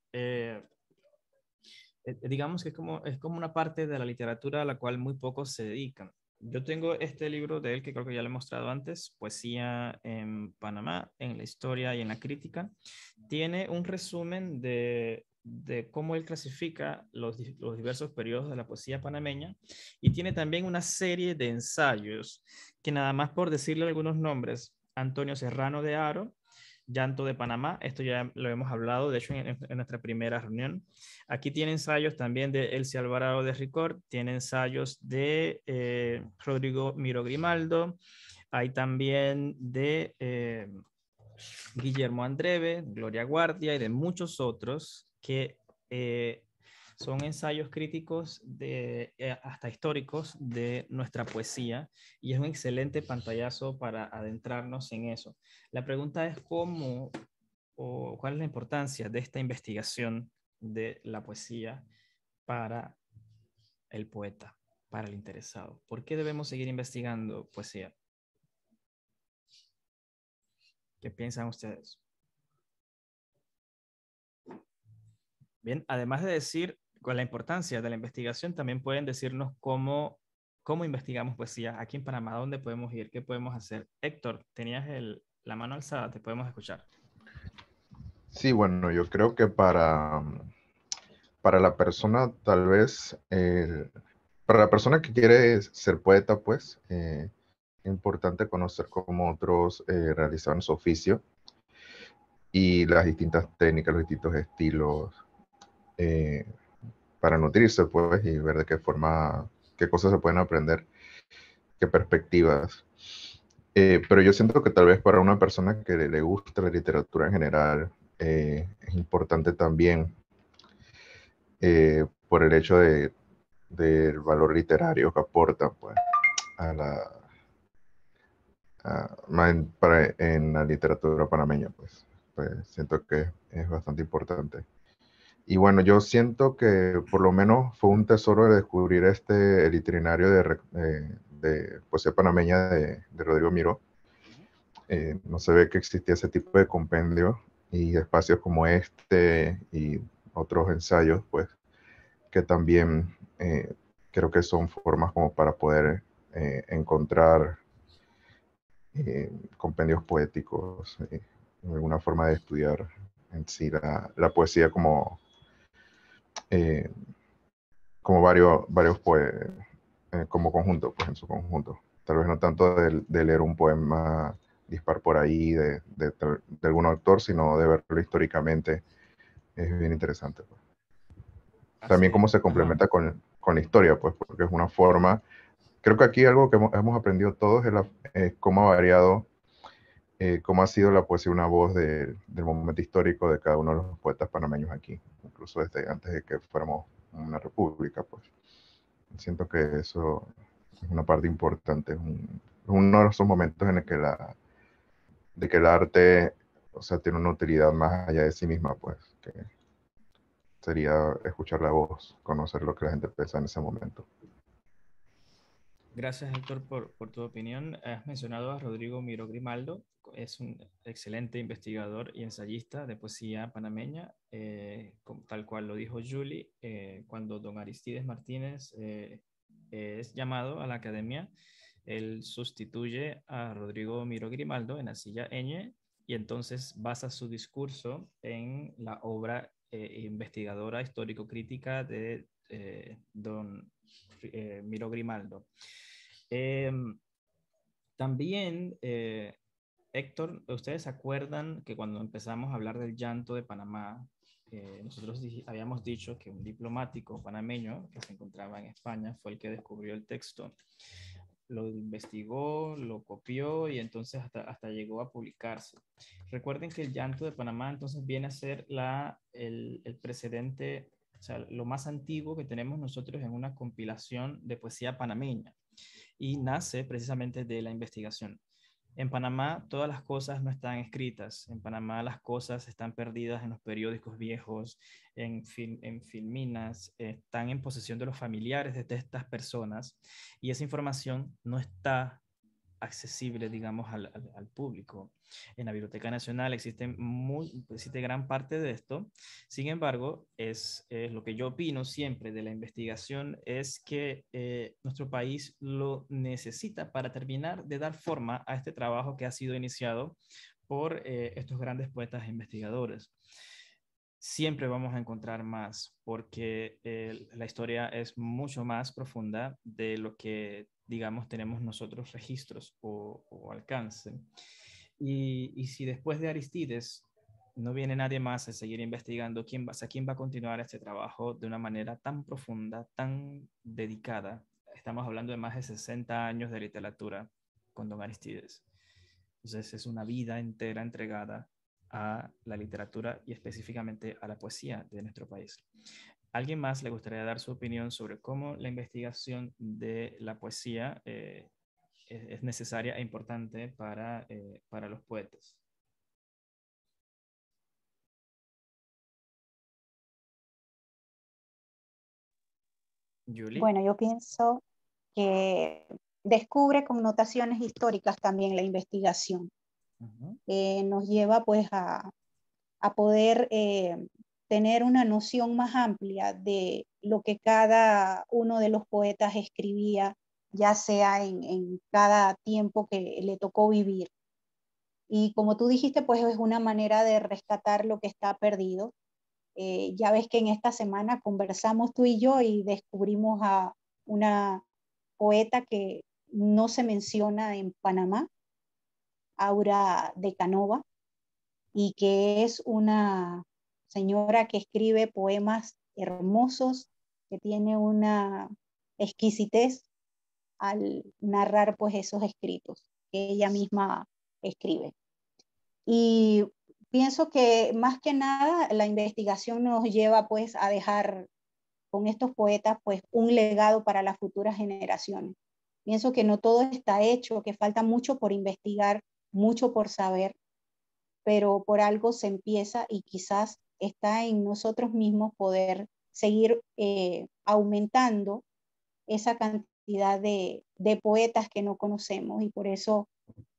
digamos que es como una parte de la literatura a la cual muy pocos se dedican. Yo tengo este libro de él que creo que ya lo he mostrado antes, Poesía en Panamá, en la historia y en la crítica. Tiene un resumen de cómo él clasifica los diversos periodos de la poesía panameña, y tiene también una serie de ensayos que, nada más por decirle algunos nombres: Antonio Serrano de Haro, Llanto de Panamá, esto ya lo hemos hablado, de hecho, en nuestra primera reunión. Aquí tiene ensayos también de Elsie Alvarado de Ricord, tiene ensayos de Rodrigo Miro Grimaldo, hay también de Guillermo Andreve, Gloria Guardia y de muchos otros que son ensayos críticos hasta históricos de nuestra poesía, y es un excelente pantallazo para adentrarnos en eso. La pregunta es cómo o cuál es la importancia de esta investigación de la poesía para el poeta, para el interesado. ¿Por qué debemos seguir investigando poesía? ¿Qué piensan ustedes? Bien, además de decir con la importancia de la investigación, también pueden decirnos cómo investigamos poesía aquí en Panamá, dónde podemos ir, qué podemos hacer. Héctor, tenías la mano alzada, te podemos escuchar.
Sí, bueno, yo creo que para la persona, tal vez, para la persona que quiere ser poeta, pues, es importante conocer cómo otros realizaban su oficio y las distintas técnicas, los distintos estilos, eh, para nutrirse, pues, y ver de qué forma, qué cosas se pueden aprender, qué perspectivas. Pero yo siento que tal vez para una persona que le gusta la literatura en general, es importante también, por el hecho del valor literario que aporta, pues, a en la literatura panameña, pues siento que es bastante importante. Y bueno, yo siento que por lo menos fue un tesoro de descubrir el itinerario de poesía panameña de Rodrigo Miró. No se ve que existía ese tipo de compendio y espacios como este y otros ensayos, pues, que también creo que son formas como para poder encontrar compendios poéticos, alguna forma de estudiar en sí la poesía eh, como como conjunto, pues en su conjunto. Tal vez no tanto de leer un poema dispar por ahí de algún autor, sino de verlo históricamente. Es bien interesante, pues. También cómo se complementa con la historia, pues, porque es una forma. Creo que aquí algo que hemos aprendido todos es cómo ha variado, cómo ha sido la poesía una voz del momento histórico de cada uno de los poetas panameños aquí, incluso desde antes de que fuéramos una república, pues. Siento que eso es una parte importante, es uno de esos momentos en el que de que el arte, o sea, tiene una utilidad más allá de sí misma, pues, que sería escuchar la voz, conocer lo que la gente piensa en ese momento.
Gracias, Héctor, por tu opinión. Has mencionado a Rodrigo Miro Grimaldo. Es un excelente investigador y ensayista de poesía panameña. Tal cual lo dijo Julie, cuando don Aristides Martínez es llamado a la academia, él sustituye a Rodrigo Miro Grimaldo en la silla ñ, y entonces basa su discurso en la obra investigadora histórico-crítica de don Miro Grimaldo. También, Héctor, ¿ustedes se acuerdan que cuando empezamos a hablar del llanto de Panamá, nosotros habíamos dicho que un diplomático panameño que se encontraba en España fue el que descubrió el texto? Lo investigó, lo copió y entonces hasta llegó a publicarse. Recuerden que el llanto de Panamá entonces viene a ser el precedente, o sea, lo más antiguo que tenemos nosotros en una compilación de poesía panameña, y nace precisamente de la investigación. En Panamá todas las cosas no están escritas. En Panamá las cosas están perdidas en los periódicos viejos, en filminas, están en posesión de los familiares de estas personas, y esa información no está accesible, digamos, al público. En la Biblioteca Nacional existe gran parte de esto. Sin embargo, es lo que yo opino siempre de la investigación, es que nuestro país lo necesita para terminar de dar forma a este trabajo que ha sido iniciado por estos grandes poetas e investigadores. Siempre vamos a encontrar más, porque la historia es mucho más profunda de lo que, digamos, tenemos nosotros registros o alcance. Y si después de Aristides no viene nadie más a seguir investigando, ¿quién va a continuar este trabajo de una manera tan profunda, tan dedicada? Estamos hablando de más de 60 años de literatura con don Aristides. Entonces es una vida entera entregada a la literatura y específicamente a la poesía de nuestro país. ¿Alguien más le gustaría dar su opinión sobre cómo la investigación de la poesía es necesaria e importante para los poetas? Julie.
Bueno, yo pienso que descubre connotaciones históricas también la investigación. Nos lleva pues a poder tener una noción más amplia de lo que cada uno de los poetas escribía, ya sea en cada tiempo que le tocó vivir. Y como tú dijiste, pues es una manera de rescatar lo que está perdido. Ya ves que en esta semana conversamos tú y yo y descubrimos a una poeta que no se menciona en Panamá, Aura de Canova, y que es una señora que escribe poemas hermosos, que tiene una exquisitez al narrar pues esos escritos que ella misma escribe. Y pienso que más que nada la investigación nos lleva pues a dejar con estos poetas pues un legado para las futuras generaciones. Pienso que no todo está hecho, que falta mucho por investigar, mucho por saber, pero por algo se empieza y quizás está en nosotros mismos poder seguir aumentando esa cantidad de poetas que no conocemos, y por eso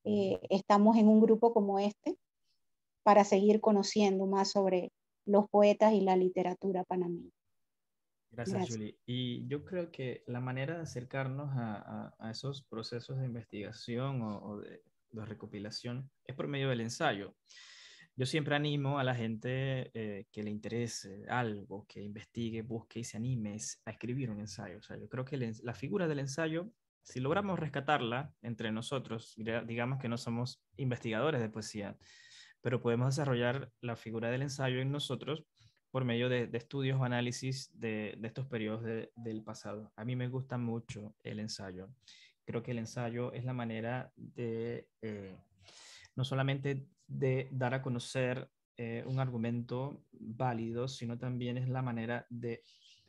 estamos en un grupo como este para seguir conociendo más sobre los poetas y la literatura panameña.
Gracias, Julie. Y yo creo que la manera de acercarnos a esos procesos de investigación o de recopilación es por medio del ensayo. Yo siempre animo a la gente que le interese algo, que investigue, busque y se anime a escribir un ensayo. O sea, yo creo que la figura del ensayo, si logramos rescatarla entre nosotros, digamos que no somos investigadores de poesía, pero podemos desarrollar la figura del ensayo en nosotros por medio de estudios o análisis de estos periodos del pasado. A mí me gusta mucho el ensayo. Creo que el ensayo es la manera de no solamente de dar a conocer un argumento válido, sino también es la manera de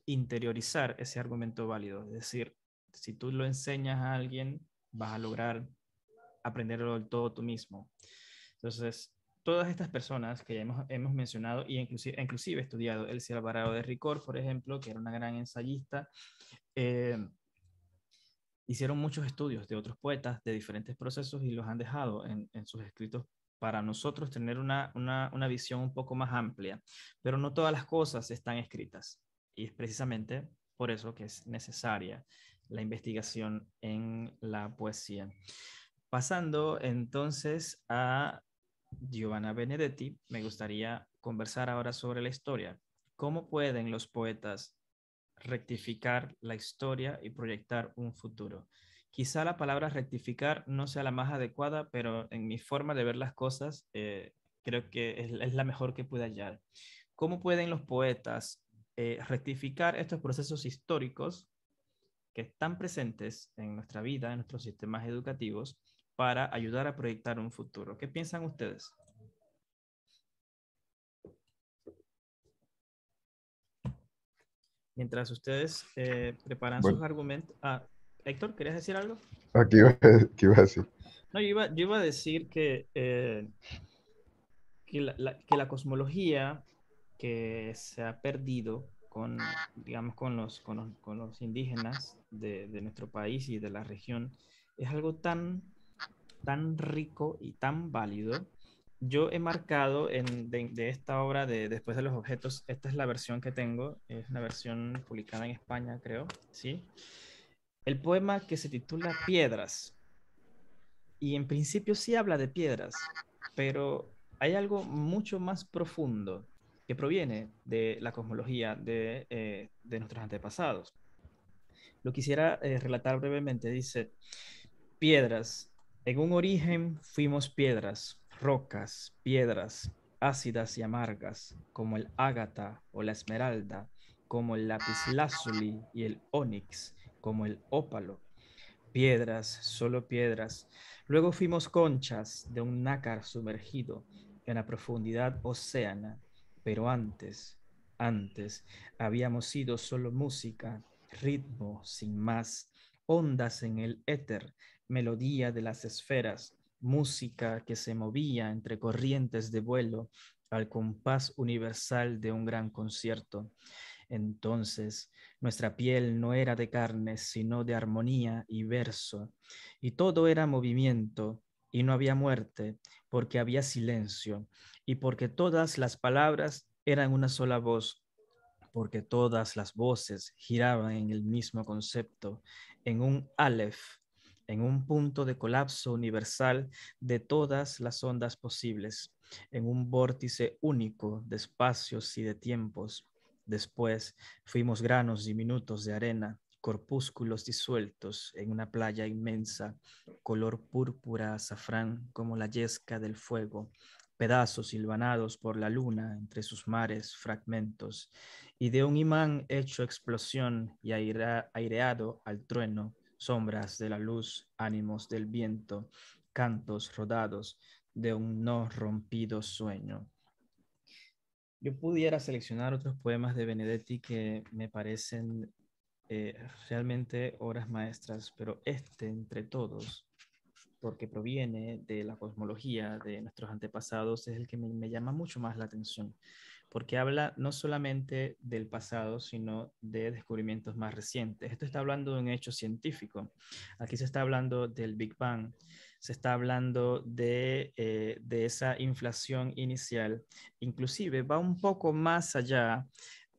interiorizar ese argumento válido. Es decir, si tú lo enseñas a alguien, vas a lograr aprenderlo del todo tú mismo. Entonces, todas estas personas que ya hemos mencionado, y inclusive estudiado Elsie Alvarado de Ricord, por ejemplo, que era una gran ensayista, hicieron muchos estudios de otros poetas de diferentes procesos y los han dejado en sus escritos para nosotros tener una visión un poco más amplia. Pero no todas las cosas están escritas, y es precisamente por eso que es necesaria la investigación en la poesía. Pasando entonces a Giovanna Benedetti, me gustaría conversar ahora sobre la historia. ¿Cómo pueden los poetas rectificar la historia y proyectar un futuro? Quizá la palabra rectificar no sea la más adecuada, pero en mi forma de ver las cosas, creo que es la mejor que pude hallar. ¿Cómo pueden los poetas rectificar estos procesos históricos que están presentes en nuestra vida, en nuestros sistemas educativos, para ayudar a proyectar un futuro? ¿Qué piensan ustedes? Mientras ustedes preparan sus
Bueno,
argumentos. Héctor, ¿querías decir algo?
aquí iba, ¿qué iba a decir?
No, yo iba a decir que la cosmología que se ha perdido con, digamos, con los indígenas de nuestro país y de la región es algo tan rico y tan válido. Yo he marcado de esta obra de Después de los objetos, esta es la versión que tengo, es una versión publicada en España, creo, ¿sí? El poema que se titula Piedras, y en principio sí habla de piedras, pero hay algo mucho más profundo que proviene de la cosmología de nuestros antepasados. Lo quisiera relatar brevemente. Dice, piedras, en un origen fuimos piedras, rocas, piedras, ácidas y amargas, como el ágata o la esmeralda, como el lapislázuli y el ónix, como el ópalo. Piedras, solo piedras. Luego fuimos conchas de un nácar sumergido en la profundidad océana, pero antes, habíamos sido solo música, ritmo sin más, ondas en el éter, melodía de las esferas, música que se movía entre corrientes de vuelo al compás universal de un gran concierto. Entonces, nuestra piel no era de carne, sino de armonía y verso, y todo era movimiento, y no había muerte, porque había silencio, y porque todas las palabras eran una sola voz, porque todas las voces giraban en el mismo concepto, en un aleph, en un punto de colapso universal de todas las ondas posibles, en un vórtice único de espacios y de tiempos. Después fuimos granos diminutos de arena, corpúsculos disueltos en una playa inmensa, color púrpura azafrán como la yesca del fuego, pedazos silvanados por la luna entre sus mares fragmentos, y de un imán hecho explosión y aireado al trueno, sombras de la luz, ánimos del viento, cantos rodados de un no rompido sueño. Yo pudiera seleccionar otros poemas de Benedetti que me parecen realmente obras maestras, pero este entre todos, porque proviene de la cosmología de nuestros antepasados, es el que me llama mucho más la atención, porque habla no solamente del pasado, sino de descubrimientos más recientes. Esto está hablando de un hecho científico. Aquí se está hablando del Big Bang, se está hablando de esa inflación inicial. Inclusive va un poco más allá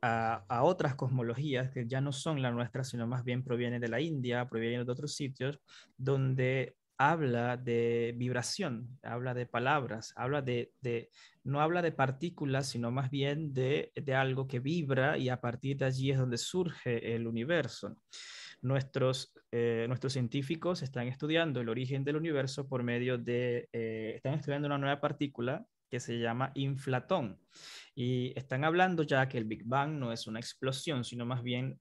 a otras cosmologías que ya no son la nuestra, sino más bien provienen de la India, provienen de otros sitios, donde habla de vibración, habla de palabras, no habla de partículas, sino más bien de algo que vibra, y a partir de allí es donde surge el universo. Nuestros científicos están estudiando el origen del universo por medio están estudiando una nueva partícula que se llama inflatón. Y están hablando ya que el Big Bang no es una explosión, sino más bien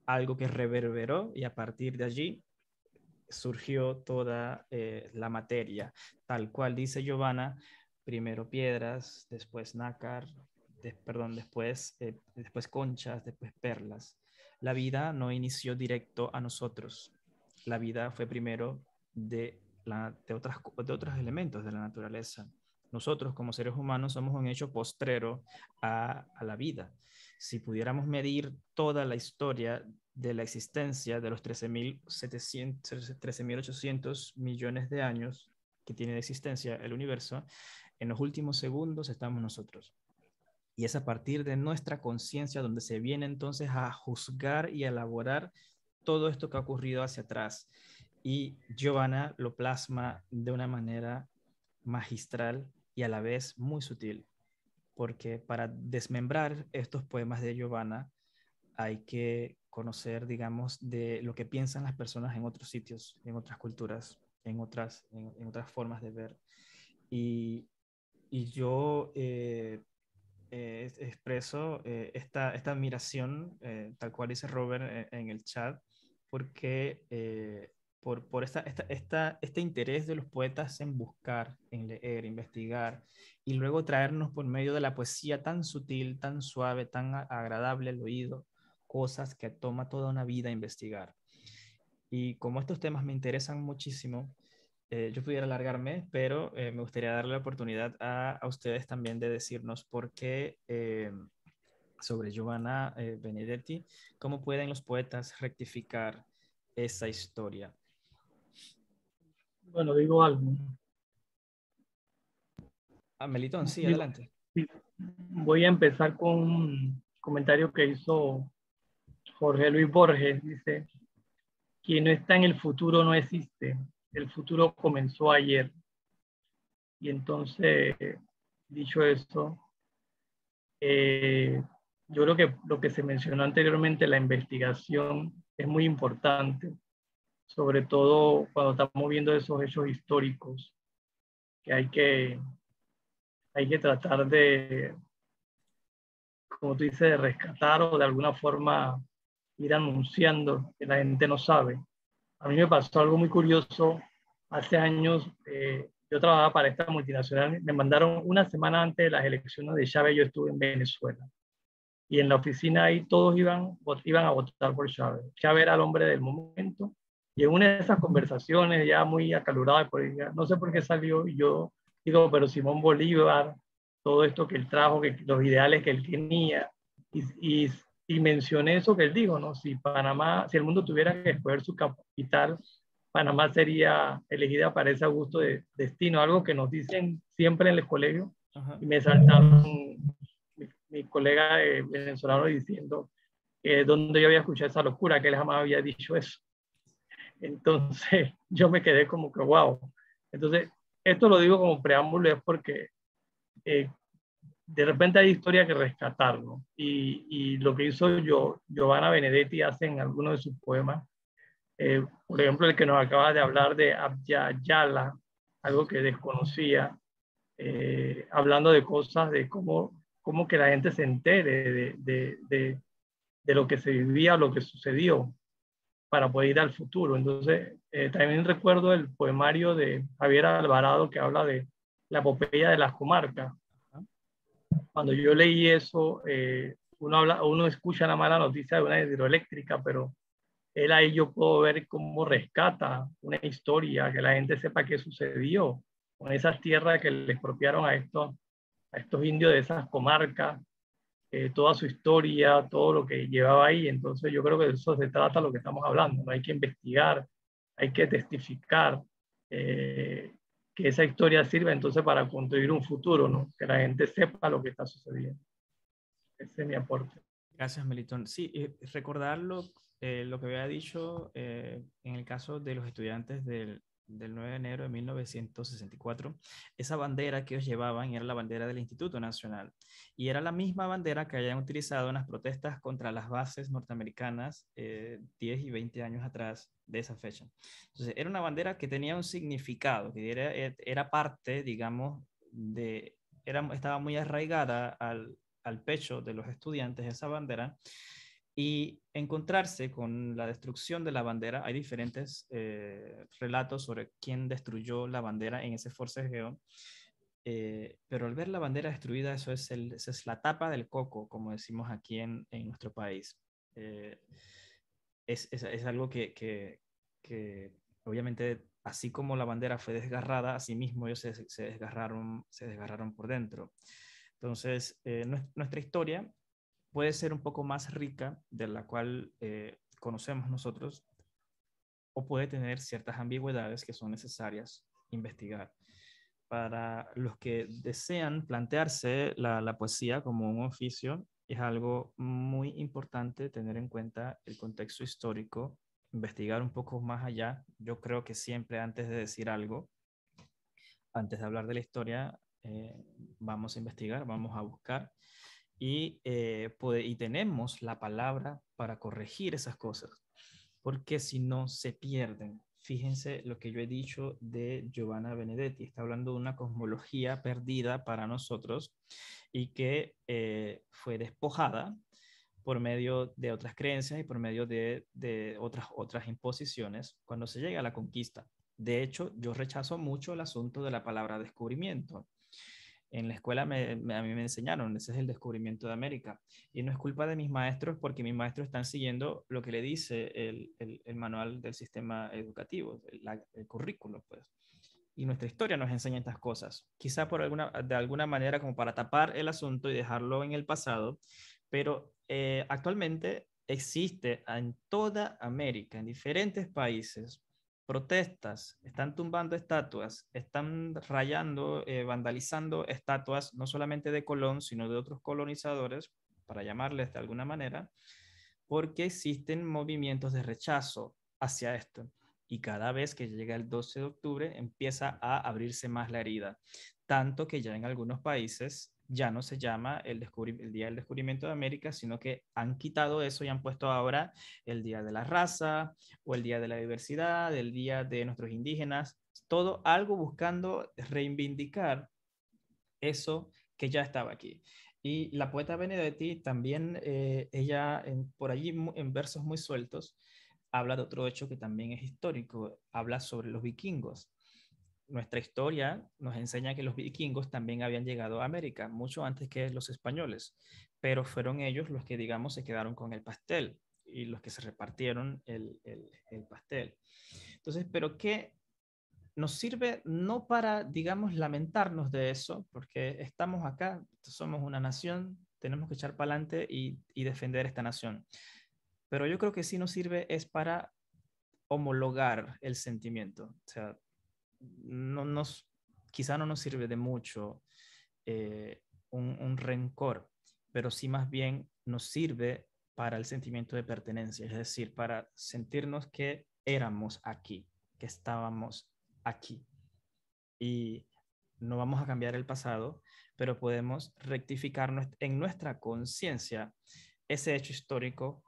algo que reverberó, y a partir de allí surgió toda la materia, tal cual dice Giovanna, primero piedras, después nácar, después conchas, después perlas. La vida no inició directo a nosotros, la vida fue primero de otros elementos de la naturaleza. Nosotros como seres humanos somos un hecho postrero a la vida. Si pudiéramos medir toda la historia de la existencia de los 13.800 millones de años que tiene de existencia el universo, en los últimos segundos estamos nosotros. Y es a partir de nuestra conciencia donde se viene entonces a juzgar y a elaborar todo esto que ha ocurrido hacia atrás. Y Giovanna lo plasma de una manera magistral y a la vez muy sutil. porque para desmembrar estos poemas de Giovanna hay que conocer, digamos, de lo que piensan las personas en otros sitios, en otras culturas, en otras formas de ver. Y, y yo expreso esta admiración, tal cual dice Robert en el chat, porque por este interés de los poetas en buscar, en leer, investigar, y luego traernos por medio de la poesía tan sutil, tan suave, tan agradable al oído, cosas que toma toda una vida investigar. Y como estos temas me interesan muchísimo, yo pudiera alargarme, pero me gustaría darle la oportunidad a ustedes también de decirnos por qué, sobre Giovanna Benedetti, cómo pueden los poetas rectificar esa historia.
Bueno, digo algo.
Melitón, sí,
Digo,
adelante.
sí, voy a empezar con un comentario que hizo Jorge Luis Borges. Dice, quien no está en el futuro no existe. El futuro comenzó ayer. Y entonces, dicho esto, yo creo que lo que se mencionó anteriormente, la investigación, es muy importante, sobre todo cuando estamos viendo esos hechos históricos, que hay que tratar de, como tú dices, de rescatar o de alguna forma ir anunciando que la gente no sabe. A mí me pasó algo muy curioso. Hace años yo trabajaba para esta multinacional, me mandaron una semana antes de las elecciones de Chávez, yo estuve en Venezuela. Y en la oficina ahí todos iban a votar por Chávez. Chávez era el hombre del momento. Y en una de esas conversaciones ya muy acalorada de política, no sé por qué salió, y yo digo, pero Simón Bolívar, todo esto que él trajo, que los ideales que él tenía, y, y mencioné eso que él dijo, ¿no? Si Panamá, si el mundo tuviera que escoger su capital, Panamá sería elegida para ese augusto de destino, algo que nos dicen siempre en el colegio.
Ajá.
Y me saltaron mi colega venezolano diciendo donde yo había escuchado esa locura, que él jamás había dicho eso. Entonces yo me quedé como que wow. Entonces esto lo digo como preámbulo es porque de repente hay historia que rescatar, ¿no? Y lo que hizo Giovanna Benedetti hace en algunos de sus poemas, por ejemplo el que nos acaba de hablar de Abya Yala, algo que desconocía, hablando de cosas de cómo que la gente se entere de lo que se vivía, lo que sucedió, para poder ir al futuro. Entonces, también recuerdo el poemario de Javier Alvarado que habla de la epopeya de las comarcas. Cuando yo leí eso, uno escucha la mala noticia de una hidroeléctrica, pero él ahí yo puedo ver cómo rescata una historia, que la gente sepa qué sucedió con esas tierras que le expropiaron a estos indios de esas comarcas, toda su historia, todo lo que llevaba ahí. Entonces yo creo que de eso se trata lo que estamos hablando, ¿no? Hay que investigar, hay que testificar, que esa historia sirva entonces para construir un futuro, ¿no? Que la gente sepa lo que está sucediendo. Ese es mi aporte.
Gracias, Melitón. Sí, recordarlo, lo que había dicho en el caso de los estudiantes del 9 de enero de 1964, esa bandera que ellos llevaban era la bandera del Instituto Nacional y era la misma bandera que habían utilizado en las protestas contra las bases norteamericanas 10 y 20 años atrás de esa fecha. Entonces, era una bandera que tenía un significado, que era parte, digamos, estaba muy arraigada al pecho de los estudiantes esa bandera, y encontrarse con la destrucción de la bandera. Hay diferentes relatos sobre quién destruyó la bandera en ese forcejeo, pero al ver la bandera destruida, esa es la tapa del coco, como decimos aquí en nuestro país. Es algo que obviamente, así como la bandera fue desgarrada, así mismo ellos se desgarraron por dentro. Entonces, nuestra historia puede ser un poco más rica de la cual conocemos nosotros, o puede tener ciertas ambigüedades que son necesarias investigar. Para los que desean plantearse la poesía como un oficio, es algo muy importante tener en cuenta el contexto histórico, investigar un poco más allá. Yo creo que siempre antes de decir algo, antes de hablar de la historia, vamos a investigar, vamos a buscar y tenemos la palabra para corregir esas cosas, porque si no se pierden. Fíjense lo que yo he dicho de Giovanna Benedetti. Está hablando de una cosmología perdida para nosotros y que fue despojada por medio de otras creencias y por medio de otras imposiciones cuando se llega a la conquista. De hecho, yo rechazo mucho el asunto de la palabra descubrimiento. En la escuela a mí me enseñaron, ese es el descubrimiento de América. Y no es culpa de mis maestros, porque mis maestros están siguiendo lo que le dice el manual del sistema educativo, el currículo, pues. Y nuestra historia nos enseña estas cosas. Quizá de alguna manera como para tapar el asunto y dejarlo en el pasado, pero actualmente existe en toda América, en diferentes países, protestas, están tumbando estatuas, están rayando, vandalizando estatuas, no solamente de Colón, sino de otros colonizadores, para llamarles de alguna manera, porque existen movimientos de rechazo hacia esto. Y cada vez que llega el 12 de octubre empieza a abrirse más la herida, tanto que ya en algunos países ya no se llama el Día del Descubrimiento de América, sino que han quitado eso y han puesto ahora el Día de la Raza o el Día de la Diversidad, el Día de nuestros indígenas, todo algo buscando reivindicar eso que ya estaba aquí. Y la poeta Benedetti también, ella por allí en versos muy sueltos, habla de otro hecho que también es histórico, habla sobre los vikingos. Nuestra historia nos enseña que los vikingos también habían llegado a América mucho antes que los españoles, pero fueron ellos los que, digamos, se quedaron con el pastel y los que se repartieron el pastel. Entonces, ¿pero qué nos sirve? No para, digamos, lamentarnos de eso, porque estamos acá, somos una nación, tenemos que echar para adelante y defender esta nación. Pero yo creo que sí nos sirve es para homologar el sentimiento. O sea, quizá no nos sirve de mucho un rencor, pero sí más bien nos sirve para el sentimiento de pertenencia, es decir, para sentirnos que éramos aquí, que estábamos aquí. Y no vamos a cambiar el pasado, pero podemos rectificar en nuestra conciencia ese hecho histórico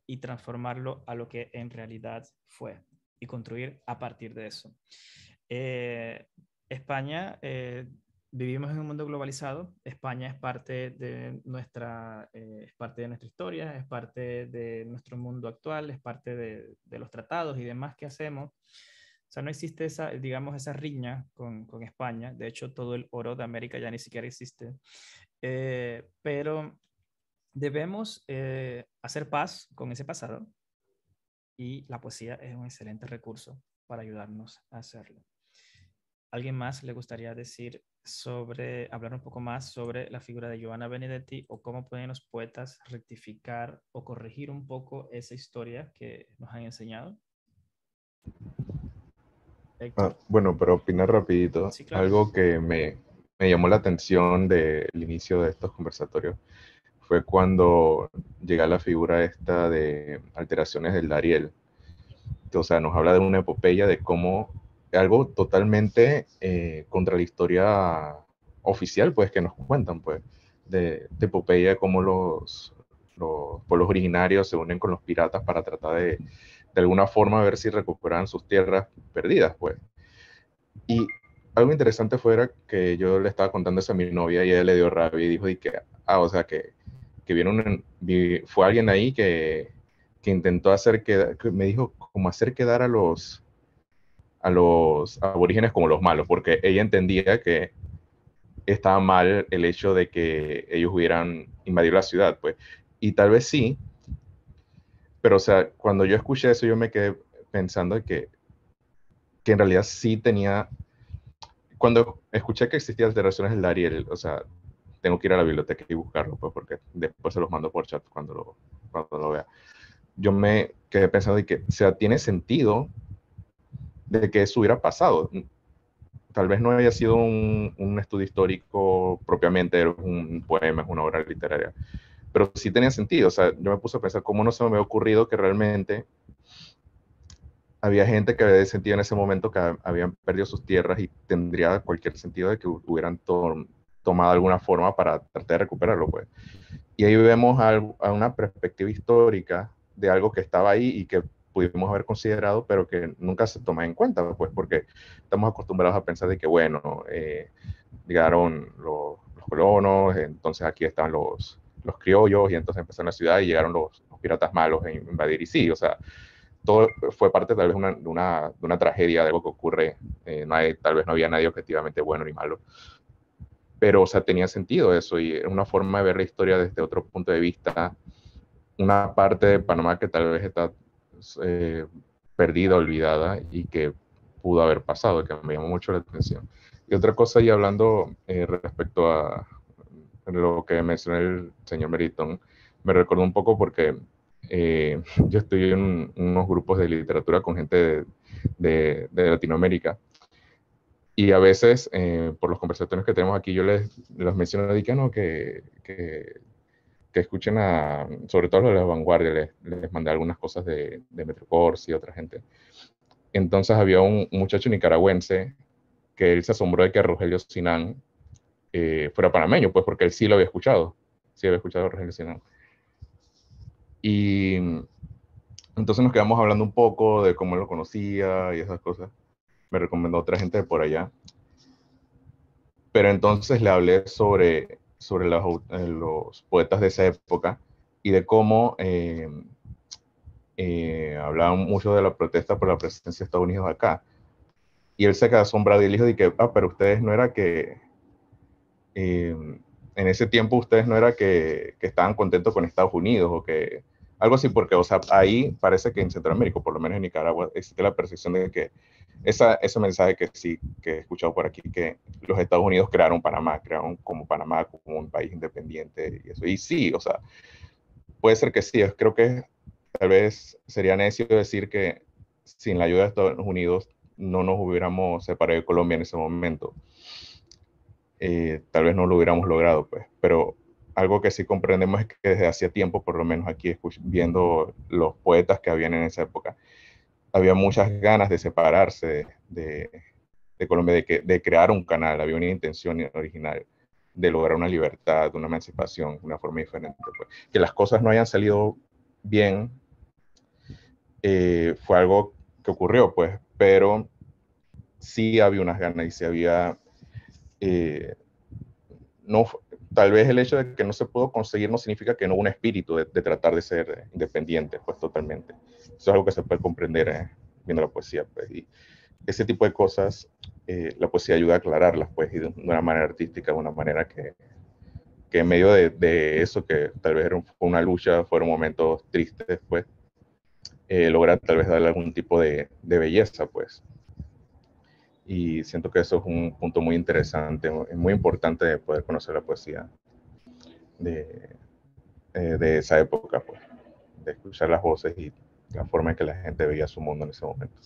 y transformarlo a lo que en realidad fue y construir a partir de eso. España, vivimos en un mundo globalizado. España es parte de nuestra historia, es parte de nuestro mundo actual, es parte de los tratados y demás que hacemos. O sea, no existe esa, digamos, esa riña con España. De hecho, todo el oro de América ya ni siquiera existe. Pero debemos hacer paz con ese pasado y la poesía es un excelente recurso para ayudarnos a hacerlo. ¿Alguien más le gustaría hablar un poco más sobre la figura de Giovanna Benedetti o cómo pueden los poetas rectificar o corregir un poco esa historia que nos han enseñado?
Bueno, para opinar rapidito,
Sí, claro.
algo que me llamó la atención del inicio de estos conversatorios fue cuando llega la figura esta de alteraciones del Dariel. O sea, nos habla de una epopeya de cómo algo totalmente contra la historia oficial, pues, que nos cuentan, pues, de epopeya, cómo los pueblos originarios se unen con los piratas para tratar de alguna forma ver si recuperaban sus tierras perdidas, pues. Y algo interesante fuera que yo le estaba contando eso a mi novia y ella le dio rabia y dijo, o sea, que fue alguien ahí que intentó que me dijo como hacer quedar a los aborígenes como los malos, porque ella entendía que estaba mal el hecho de que ellos hubieran invadido la ciudad, pues. Y tal vez sí, pero o sea, cuando yo escuché eso yo me quedé pensando que en realidad sí tenía, cuando escuché que existían alteraciones del Dariel, o sea, tengo que ir a la biblioteca y buscarlo, pues, porque después se los mando por chat cuando lo vea. Yo me quedé pensando de que, o sea, tiene sentido de que eso hubiera pasado. Tal vez no haya sido un estudio histórico propiamente, era un poema, es una obra literaria, pero sí tenía sentido. O sea, yo me puse a pensar cómo no se me había ocurrido que realmente había gente que había sentido en ese momento que habían perdido sus tierras y tendría cualquier sentido de que hubieran tomado alguna forma para tratar de recuperarlo, pues. Y ahí vemos a una perspectiva histórica de algo que estaba ahí y que pudimos haber considerado, pero que nunca se toma en cuenta, pues, porque estamos acostumbrados a pensar de que, bueno, llegaron los colonos, entonces aquí están los criollos, y entonces empezaron la ciudad y llegaron los piratas malos a invadir, y sí, o sea, todo fue parte tal vez de una tragedia, de algo que ocurre, tal vez no había nadie objetivamente bueno ni malo, pero, o sea, tenía sentido eso, y era una forma de ver la historia desde otro punto de vista, una parte de Panamá que tal vez está eh, perdida, olvidada, y que pudo haber pasado, que me llamó mucho la atención. Y otra cosa, y hablando respecto a lo que mencionó el señor Meritón, me recordó un poco porque yo estoy en unos grupos de literatura con gente de Latinoamérica, y a veces, por los conversatorios que tenemos aquí, yo les menciono de que no, que escuchen sobre todo los de la vanguardia, les mandé algunas cosas de Metrocorps y otra gente. Entonces había un muchacho nicaragüense que él se asombró de que Rogelio Sinán fuera panameño, pues porque él sí había escuchado a Rogelio Sinán. Y entonces nos quedamos hablando un poco de cómo él lo conocía y esas cosas. Me recomendó otra gente de por allá. Pero entonces le hablé sobre los poetas de esa época y de cómo hablaban mucho de la protesta por la presencia de Estados Unidos acá. Y él se quedó asombrado y él dijo de que, pero ustedes no era que, en ese tiempo ustedes no era que estaban contentos con Estados Unidos o que algo así, porque, o sea, ahí parece que en Centroamérica, por lo menos en Nicaragua, existe la percepción de que ese mensaje que sí, que he escuchado por aquí, que los Estados Unidos crearon Panamá, crearon como Panamá como un país independiente y eso. Y sí, o sea, puede ser que sí, creo que tal vez sería necio decir que sin la ayuda de Estados Unidos no nos hubiéramos separado de Colombia en ese momento. Tal vez no lo hubiéramos logrado, pues, pero algo que sí comprendemos es que desde hacía tiempo, por lo menos aquí viendo los poetas que habían en esa época, había muchas ganas de separarse de Colombia, de crear un canal, había una intención original de lograr una libertad, una emancipación, una forma diferente. Pues. Que las cosas no hayan salido bien fue algo que ocurrió, pues, pero sí había unas ganas y sí había, no, tal vez el hecho de que no se pudo conseguir no significa que no hubo un espíritu de tratar de ser independiente, pues totalmente. Eso es algo que se puede comprender viendo la poesía, pues, y ese tipo de cosas, la poesía ayuda a aclararlas, pues, y de una manera artística, de una manera que en medio de eso, que tal vez fue una lucha, fueron momentos tristes, pues, logra tal vez darle algún tipo de belleza, pues. Y siento que eso es un punto muy interesante, muy importante de poder conocer la poesía de, de esa época, pues, de escuchar las voces y la forma en que la gente veía su mundo en ese momento.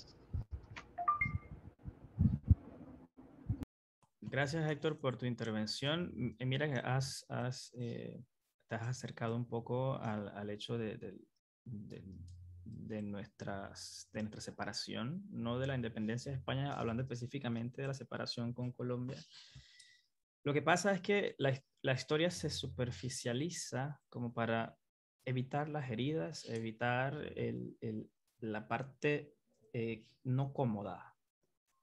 Gracias, Héctor, por tu intervención. Mira que te has acercado un poco al hecho de, de nuestra separación, no de la independencia de España, hablando específicamente de la separación con Colombia. Lo que pasa es que la historia se superficializa como para evitar las heridas, evitar la parte no cómoda,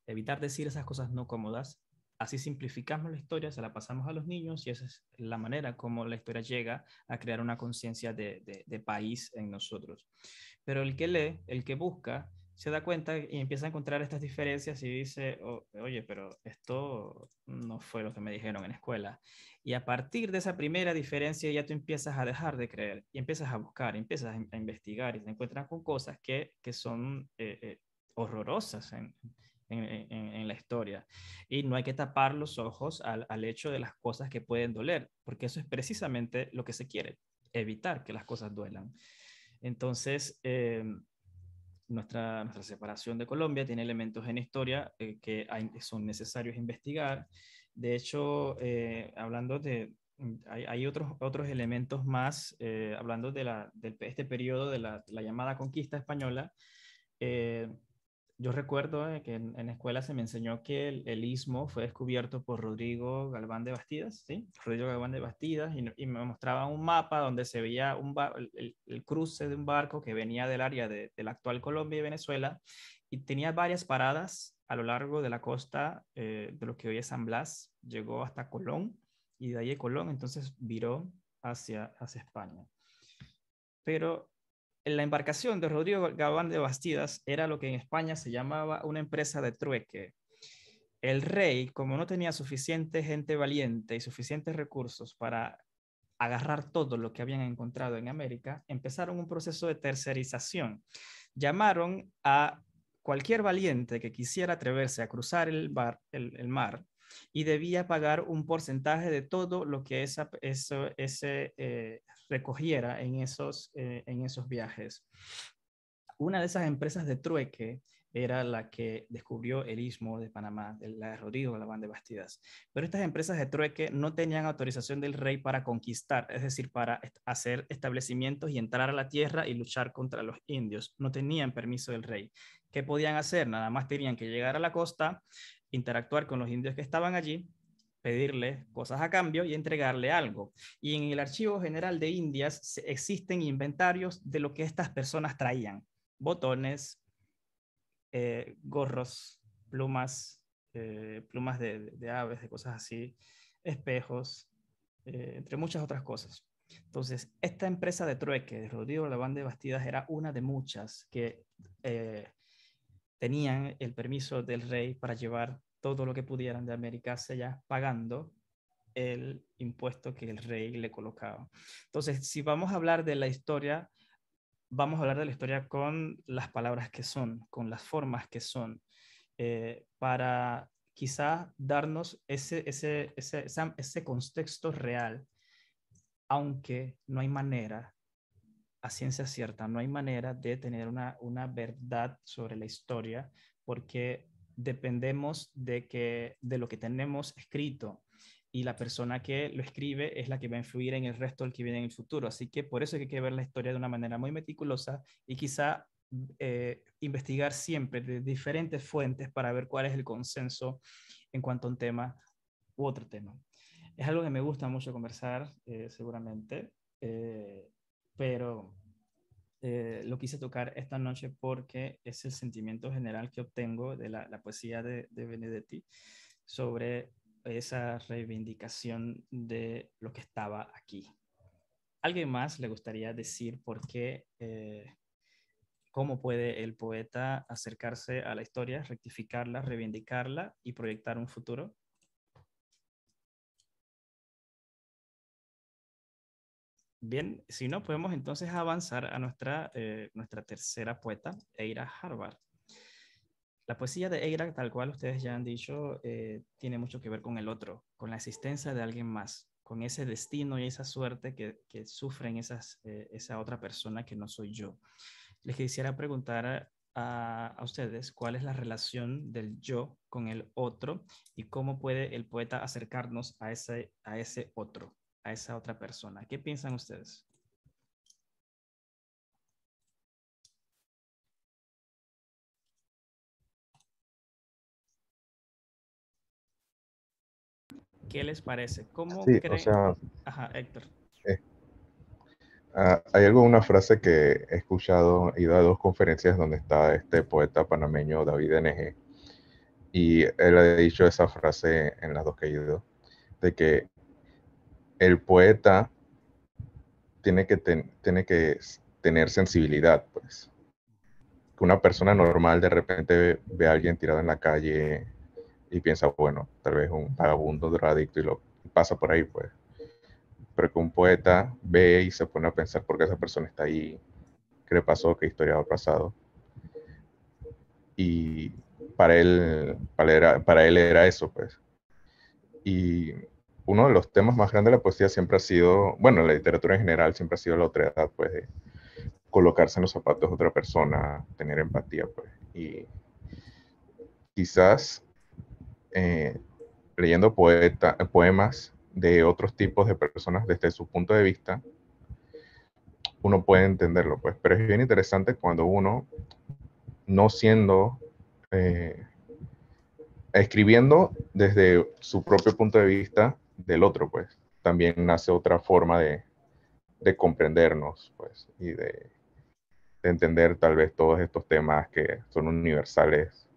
evitar decir esas cosas no cómodas. Así simplificamos la historia, se la pasamos a los niños y esa es la manera como la historia llega a crear una conciencia de país en nosotros. Pero el que lee, el que busca, se da cuenta y empieza a encontrar estas diferencias y dice, oye, pero esto no fue lo que me dijeron en la escuela. Y a partir de esa primera diferencia ya tú empiezas a dejar de creer y empiezas a buscar, empiezas a investigar y te encuentras con cosas que son horrorosas en la historia. Y no hay que tapar los ojos al hecho de las cosas que pueden doler, porque eso es precisamente lo que se quiere, evitar que las cosas duelan. Entonces, nuestra separación de Colombia tiene elementos en historia que son necesarios investigar. De hecho, hablando hay otros elementos más, hablando de este periodo de la llamada conquista española, yo recuerdo que en la escuela se me enseñó que el istmo fue descubierto por Rodrigo Galván de Bastidas, ¿sí? Rodrigo Galván de Bastidas, y me mostraba un mapa donde se veía el cruce de un barco que venía del área de la actual Colombia y Venezuela, y tenía varias paradas a lo largo de la costa de lo que hoy es San Blas, llegó hasta Colón, y de ahí de Colón entonces viró hacia España. Pero la embarcación de Rodrigo Gabán de Bastidas era lo que en España se llamaba una empresa de trueque. El rey, como no tenía suficiente gente valiente y suficientes recursos para agarrar todo lo que habían encontrado en América, empezaron un proceso de tercerización. Llamaron a cualquier valiente que quisiera atreverse a cruzar el mar y debía pagar un porcentaje de todo lo que recogiera en esos viajes. Una de esas empresas de trueque era la que descubrió el istmo de Panamá, la de Rodrigo Galván de Bastidas. Pero estas empresas de trueque no tenían autorización del rey para conquistar, es decir, para hacer establecimientos y entrar a la tierra y luchar contra los indios. No tenían permiso del rey. ¿Qué podían hacer? Nada más tenían que llegar a la costa, interactuar con los indios que estaban allí, pedirle cosas a cambio y entregarle algo. Y en el Archivo General de Indias existen inventarios de lo que estas personas traían: botones, gorros, plumas, plumas de aves, de cosas así, espejos, entre muchas otras cosas. Entonces, esta empresa de trueque de Rodrigo Galván de Bastidas era una de muchas que tenían el permiso del rey para llevar todo lo que pudieran de América hacia allá, pagando el impuesto que el rey le colocaba. Entonces, si vamos a hablar de la historia, vamos a hablar de la historia con las palabras que son, con las formas que son, para quizá darnos ese contexto real, aunque no hay manera, a ciencia cierta, no hay manera de tener una verdad sobre la historia, porque dependemos de lo que tenemos escrito, y la persona que lo escribe es la que va a influir en el resto del que viene en el futuro. Así que por eso hay que ver la historia de una manera muy meticulosa y quizá investigar siempre de diferentes fuentes para ver cuál es el consenso en cuanto a un tema u otro tema. Es algo que me gusta mucho conversar, seguramente, pero lo quise tocar esta noche porque es el sentimiento general que obtengo de la poesía de Benedetti sobre esa reivindicación de lo que estaba aquí. ¿Alguien más le gustaría decir por qué, cómo puede el poeta acercarse a la historia, rectificarla, reivindicarla y proyectar un futuro? Bien, si no, podemos entonces avanzar a nuestra tercera poeta, Eira Harvard. La poesía de Eira, tal cual ustedes ya han dicho, tiene mucho que ver con el otro, con la existencia de alguien más, con ese destino y esa suerte que sufren esa otra persona que no soy yo. Les quisiera preguntar a ustedes cuál es la relación del yo con el otro y cómo puede el poeta acercarnos a ese otro, a esa otra persona. ¿Qué piensan ustedes? ¿Qué les parece? ¿Cómo
Sí,
creen?
o sea,
Ajá, Héctor.
hay una frase que he escuchado, he ido a 2 conferencias donde está este poeta panameño David N.G. Y él ha dicho esa frase en las 2 que he ido, de que el poeta tiene que tener sensibilidad, pues. Que una persona normal de repente ve a alguien tirado en la calle y piensa, bueno, tal vez un vagabundo, drogadicto, y lo pasa por ahí, pues. Pero que un poeta ve y se pone a pensar por qué esa persona está ahí, qué le pasó, qué historia ha pasado. Y para él era eso, pues. Y uno de los temas más grandes de la poesía siempre ha sido, bueno, la literatura en general siempre ha sido la otredad, pues, de colocarse en los zapatos de otra persona, tener empatía, pues. Y quizás leyendo poemas de otros tipos de personas desde su punto de vista, uno puede entenderlo, pues. Pero es bien interesante cuando uno, no siendo eh, escribiendo desde su propio punto de vista del otro, pues también nace otra forma de comprendernos, pues, y de entender tal vez todos estos temas que son universales,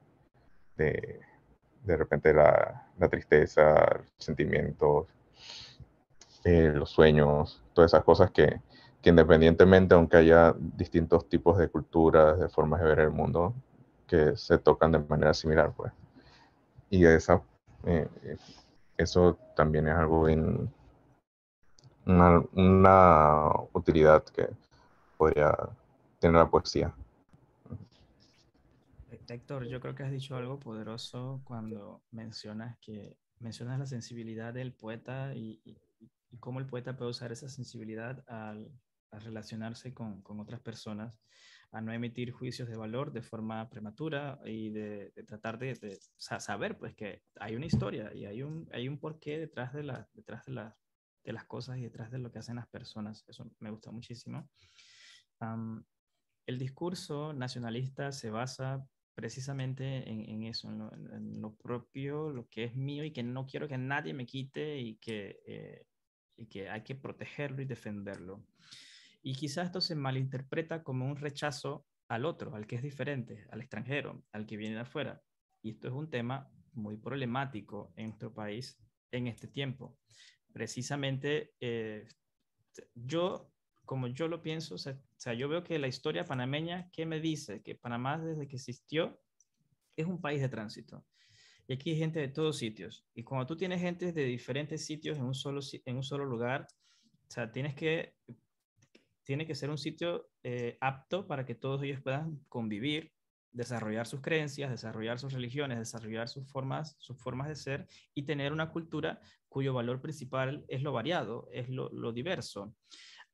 de, de repente la tristeza, los sentimientos, los sueños, todas esas cosas que independientemente, aunque haya distintos tipos de culturas, de formas de ver el mundo, que se tocan de manera similar, pues. Y esa, eh, eso también es algo una utilidad que podría tener la poesía.
Héctor, yo creo que has dicho algo poderoso cuando mencionas la sensibilidad del poeta y cómo el poeta puede usar esa sensibilidad al relacionarse con otras personas, a no emitir juicios de valor de forma prematura y de tratar de saber pues que hay una historia y hay un porqué detrás de las cosas y detrás de lo que hacen las personas. Eso me gusta muchísimo. Um, el discurso nacionalista se basa precisamente en eso, en lo propio, lo que es mío y que no quiero que nadie me quite y que hay que protegerlo y defenderlo. Y quizás esto se malinterpreta como un rechazo al otro, al que es diferente, al extranjero, al que viene de afuera. Y esto es un tema muy problemático en nuestro país en este tiempo. Precisamente yo, como yo lo pienso, o sea, yo veo que la historia panameña, ¿qué me dice? Que Panamá desde que existió es un país de tránsito. Y aquí hay gente de todos sitios. Y cuando tú tienes gente de diferentes sitios en un solo lugar, o sea, tiene que ser un sitio apto para que todos ellos puedan convivir, desarrollar sus creencias, desarrollar sus religiones, desarrollar sus formas de ser y tener una cultura cuyo valor principal es lo variado, es lo diverso.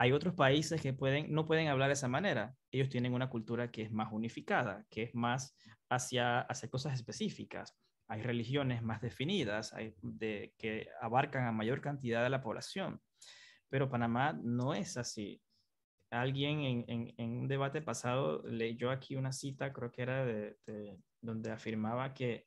Hay otros países que no pueden hablar de esa manera. Ellos tienen una cultura que es más unificada, que es más hacia cosas específicas. Hay religiones más definidas, que abarcan a mayor cantidad de la población. Pero Panamá no es así. Alguien en un debate pasado leyó aquí una cita, creo que era donde afirmaba que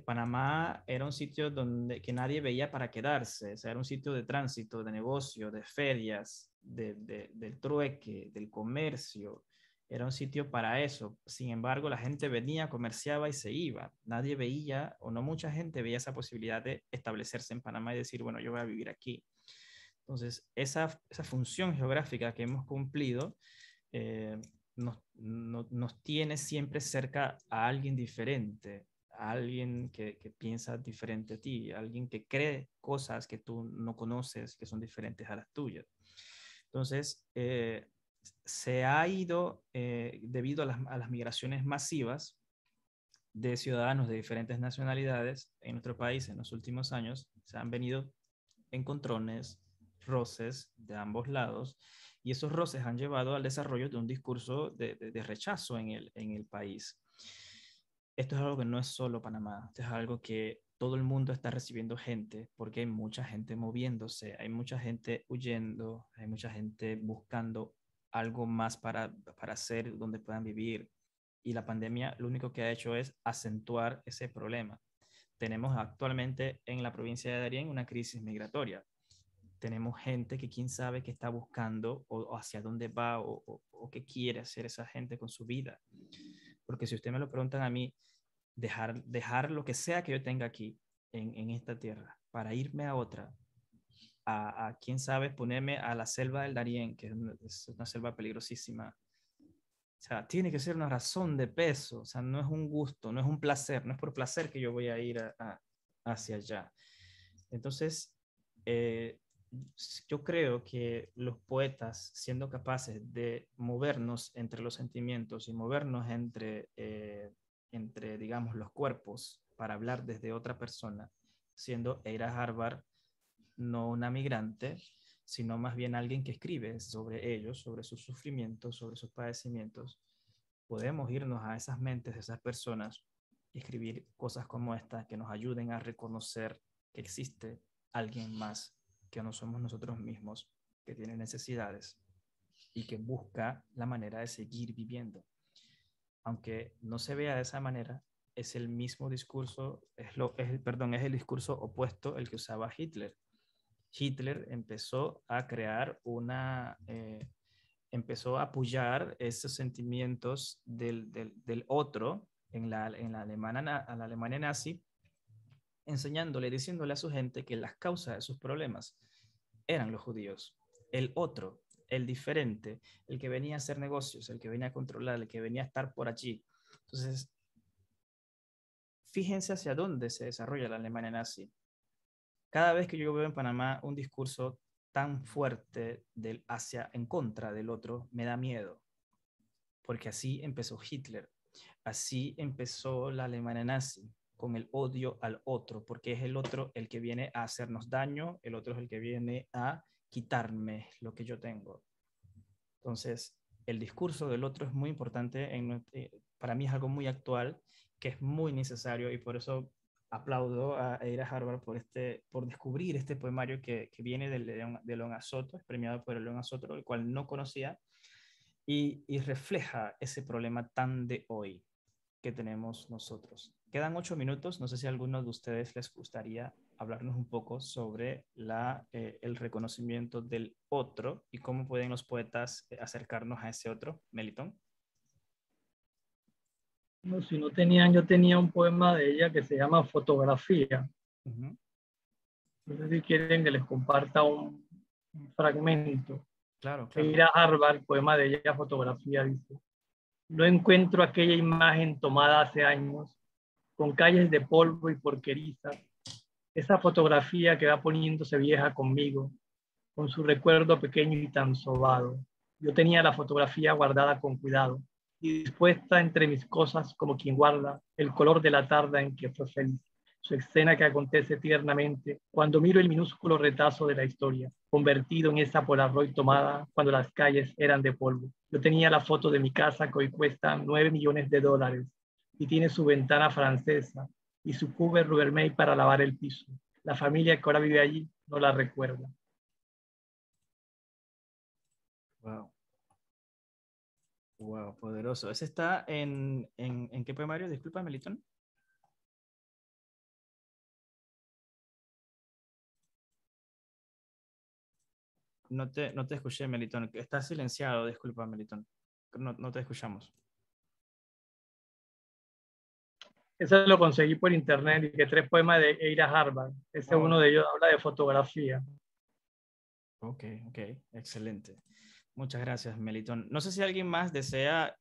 Panamá era un sitio que nadie veía para quedarse, o sea, era un sitio de tránsito, de negocio, de ferias, del trueque, del comercio, era un sitio para eso. Sin embargo, la gente venía, comerciaba y se iba. Nadie veía, o no mucha gente veía esa posibilidad de establecerse en Panamá y decir, bueno, yo voy a vivir aquí. Entonces, esa función geográfica que hemos cumplido eh, nos tiene siempre cerca a alguien diferente, a alguien que piensa diferente a ti, a alguien que cree cosas que tú no conoces, que son diferentes a las tuyas. Entonces, se ha ido, debido a las migraciones masivas de ciudadanos de diferentes nacionalidades en nuestro país en los últimos años, se han venido encontrones, roces de ambos lados, y esos roces han llevado al desarrollo de un discurso de rechazo en el país. Esto es algo que no es solo Panamá, esto es algo que todo el mundo está recibiendo gente, porque hay mucha gente moviéndose, hay mucha gente huyendo, hay mucha gente buscando algo más para hacer donde puedan vivir. Y la pandemia lo único que ha hecho es acentuar ese problema. Tenemos actualmente en la provincia de Darién una crisis migratoria. Tenemos gente que quién sabe qué está buscando o hacia dónde va o qué quiere hacer esa gente con su vida. Porque si usted me lo preguntan a mí, dejar lo que sea que yo tenga aquí en esta tierra para irme a otra, quién sabe ponerme a la selva del Darién, que es una selva peligrosísima. O sea, tiene que ser una razón de peso, o sea, no es un gusto, no es un placer, no es por placer que yo voy a ir hacia allá. Entonces, eh, yo creo que los poetas, siendo capaces de movernos entre los sentimientos y movernos entre digamos, los cuerpos para hablar desde otra persona, siendo Eira Harvard no una migrante, sino más bien alguien que escribe sobre ellos, sobre sus sufrimientos, sobre sus padecimientos, podemos irnos a esas mentes de esas personas y escribir cosas como esta que nos ayuden a reconocer que existe alguien más que no somos nosotros mismos, que tiene necesidades y que busca la manera de seguir viviendo. Aunque no se vea de esa manera, es el mismo discurso, es el discurso opuesto al que usaba Hitler. Hitler empezó a crear empezó a apoyar esos sentimientos del otro en la Alemania nazi, diciéndole a su gente que las causas de sus problemas eran los judíos, el otro, el diferente, el que venía a hacer negocios, el que venía a controlar, el que venía a estar por allí. Entonces, fíjense hacia dónde se desarrolla la Alemania nazi. Cada vez que yo veo en Panamá un discurso tan fuerte en contra del otro, me da miedo, porque así empezó Hitler, así empezó la Alemania nazi, con el odio al otro, porque es el otro el que viene a hacernos daño, el otro es el que viene a quitarme lo que yo tengo. Entonces, el discurso del otro es muy importante, para mí es algo muy actual, que es muy necesario, y por eso aplaudo a Eira Harvard por descubrir este poemario que viene de León Azoto, es premiado por el León Azoto, el cual no conocía, y refleja ese problema tan de hoy que tenemos nosotros. Quedan 8 minutos, no sé si a alguno de ustedes les gustaría hablarnos un poco sobre el reconocimiento del otro y cómo pueden los poetas acercarnos a ese otro. Melitón.
No, si no tenían, yo tenía un poema de ella que se llama Fotografía.
Uh-huh.
No sé si quieren que les comparta un fragmento.
Claro, claro.
Eira Harvard, el poema de ella, Fotografía, dice: no encuentro aquella imagen tomada hace años, con calles de polvo y porquerizas, esa fotografía que va poniéndose vieja conmigo, con su recuerdo pequeño y tan sobado. Yo tenía la fotografía guardada con cuidado, y dispuesta entre mis cosas como quien guarda el color de la tarde en que fue feliz. Su escena que acontece tiernamente cuando miro el minúsculo retazo de la historia, convertido en esa Polaroid tomada cuando las calles eran de polvo. Yo tenía la foto de mi casa que hoy cuesta $9 millones y tiene su ventana francesa y su cube Rubbermaid para lavar el piso. La familia que ahora vive allí no la recuerda.
Wow. Wow, poderoso. ¿Ese está en qué poemario? Disculpa, Melitón. No te escuché, Melitón. Está silenciado, disculpa, Melitón. No te escuchamos.
Eso lo conseguí por internet y que 3 poemas de Eira Harvard. Ese uno de ellos habla de fotografía.
Ok, excelente. Muchas gracias, Melitón. No sé si alguien más desea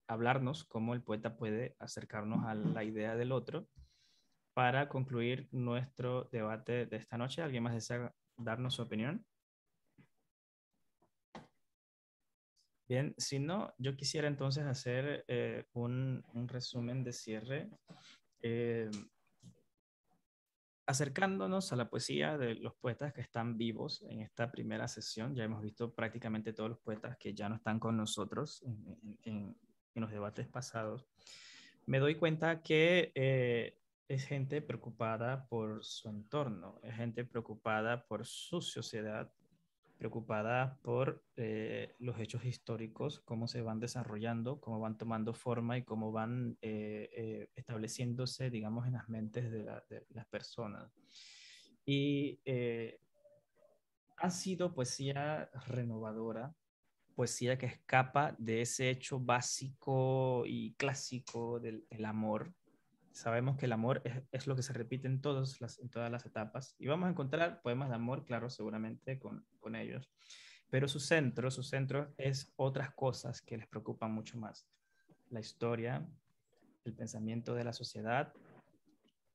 hablarnos cómo el poeta puede acercarnos a la idea del otro para concluir nuestro debate de esta noche. ¿Alguien más desea darnos su opinión? Bien, si no, yo quisiera entonces hacer un resumen de cierre, acercándonos a la poesía de los poetas que están vivos en esta primera sesión. Ya hemos visto prácticamente todos los poetas que ya no están con nosotros en los debates pasados. Me doy cuenta que es gente preocupada por su entorno, es gente preocupada por su sociedad, preocupada por los hechos históricos, cómo se van desarrollando, cómo van tomando forma y cómo van estableciéndose, digamos, en las mentes de las personas. Y ha sido poesía renovadora, poesía que escapa de ese hecho básico y clásico del amor. Sabemos que el amor es lo que se repite en todas las etapas, y vamos a encontrar poemas de amor, claro, seguramente con ellos, pero su centro es otras cosas que les preocupan mucho más: la historia, el pensamiento de la sociedad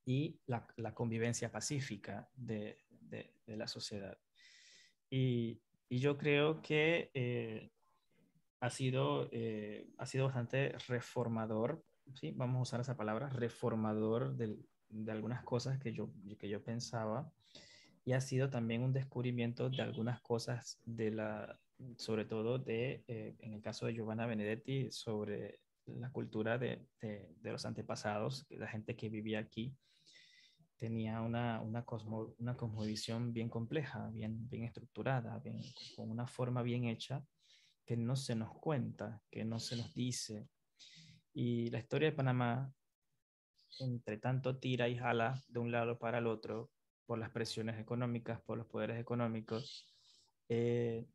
y la convivencia pacífica de la sociedad. Y yo creo que ha sido bastante reformador, ¿sí? Vamos a usar esa palabra, reformador de algunas cosas que yo pensaba, y ha sido también un descubrimiento de algunas cosas sobre todo en el caso de Giovanna Benedetti, sobre la cultura de los antepasados, la gente que vivía aquí tenía una cosmovisión bien compleja, bien estructurada, con una forma bien hecha, que no se nos cuenta, que no se nos dice. Y la historia de Panamá entre tanto tira y jala de un lado para el otro por las presiones económicas, por los poderes económicos, eh,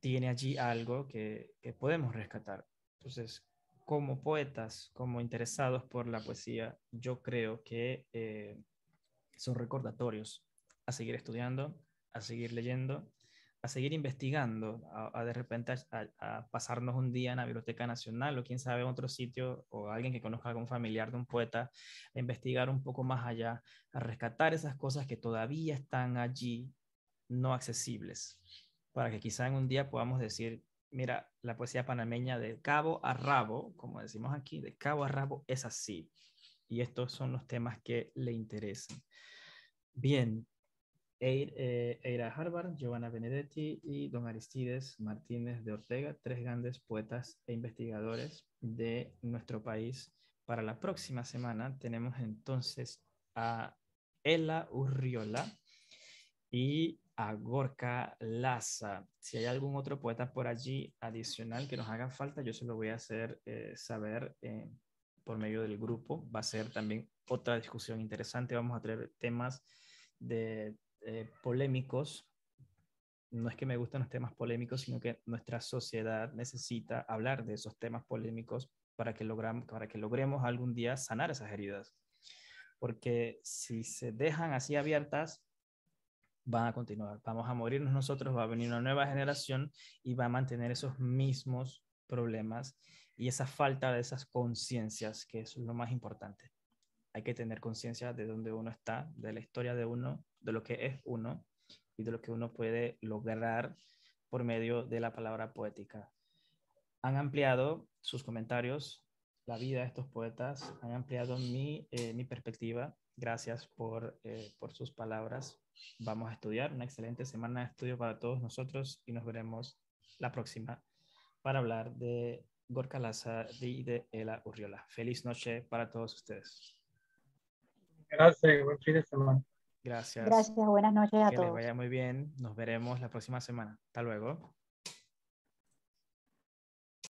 tiene allí algo que podemos rescatar. Entonces, como poetas, como interesados por la poesía, yo creo que son recordatorios a seguir estudiando, a seguir leyendo, a seguir investigando, a de repente a pasarnos un día en la Biblioteca Nacional o quién sabe en otro sitio o alguien que conozca a algún familiar de un poeta, a investigar un poco más allá, a rescatar esas cosas que todavía están allí no accesibles, para que quizá en un día podamos decir, mira, la poesía panameña de cabo a rabo, como decimos aquí, de cabo a rabo es así. Y estos son los temas que le interesan. Bien, Eira Harvard, Giovanna Benedetti y don Aristides Martínez de Ortega, tres grandes poetas e investigadores de nuestro país. Para la próxima semana tenemos entonces a Ela Urriola y a Gorka Laza. Si hay algún otro poeta por allí adicional que nos haga falta, yo se lo voy a hacer saber por medio del grupo. Va a ser también otra discusión interesante. Vamos a traer temas de polémicos. No es que me gusten los temas polémicos, sino que nuestra sociedad necesita hablar de esos temas polémicos para que logremos algún día sanar esas heridas. Porque si se dejan así abiertas, van a continuar. Vamos a morirnos nosotros, va a venir una nueva generación y va a mantener esos mismos problemas y esa falta de esas conciencias, que es lo más importante. Hay que tener conciencia de dónde uno está, de la historia de uno, de lo que es uno y de lo que uno puede lograr por medio de la palabra poética. Han ampliado sus comentarios, la vida de estos poetas, han ampliado mi perspectiva. Gracias por sus palabras. Vamos a estudiar, una excelente semana de estudio para todos nosotros y nos veremos la próxima para hablar de Gorka Laza y de Ela Urriola. Feliz noche para todos ustedes.
Gracias, buen fin de semana.
Gracias.
Gracias, buenas noches a
Que les
todos.
vaya muy bien. Nos veremos la próxima semana. Hasta luego.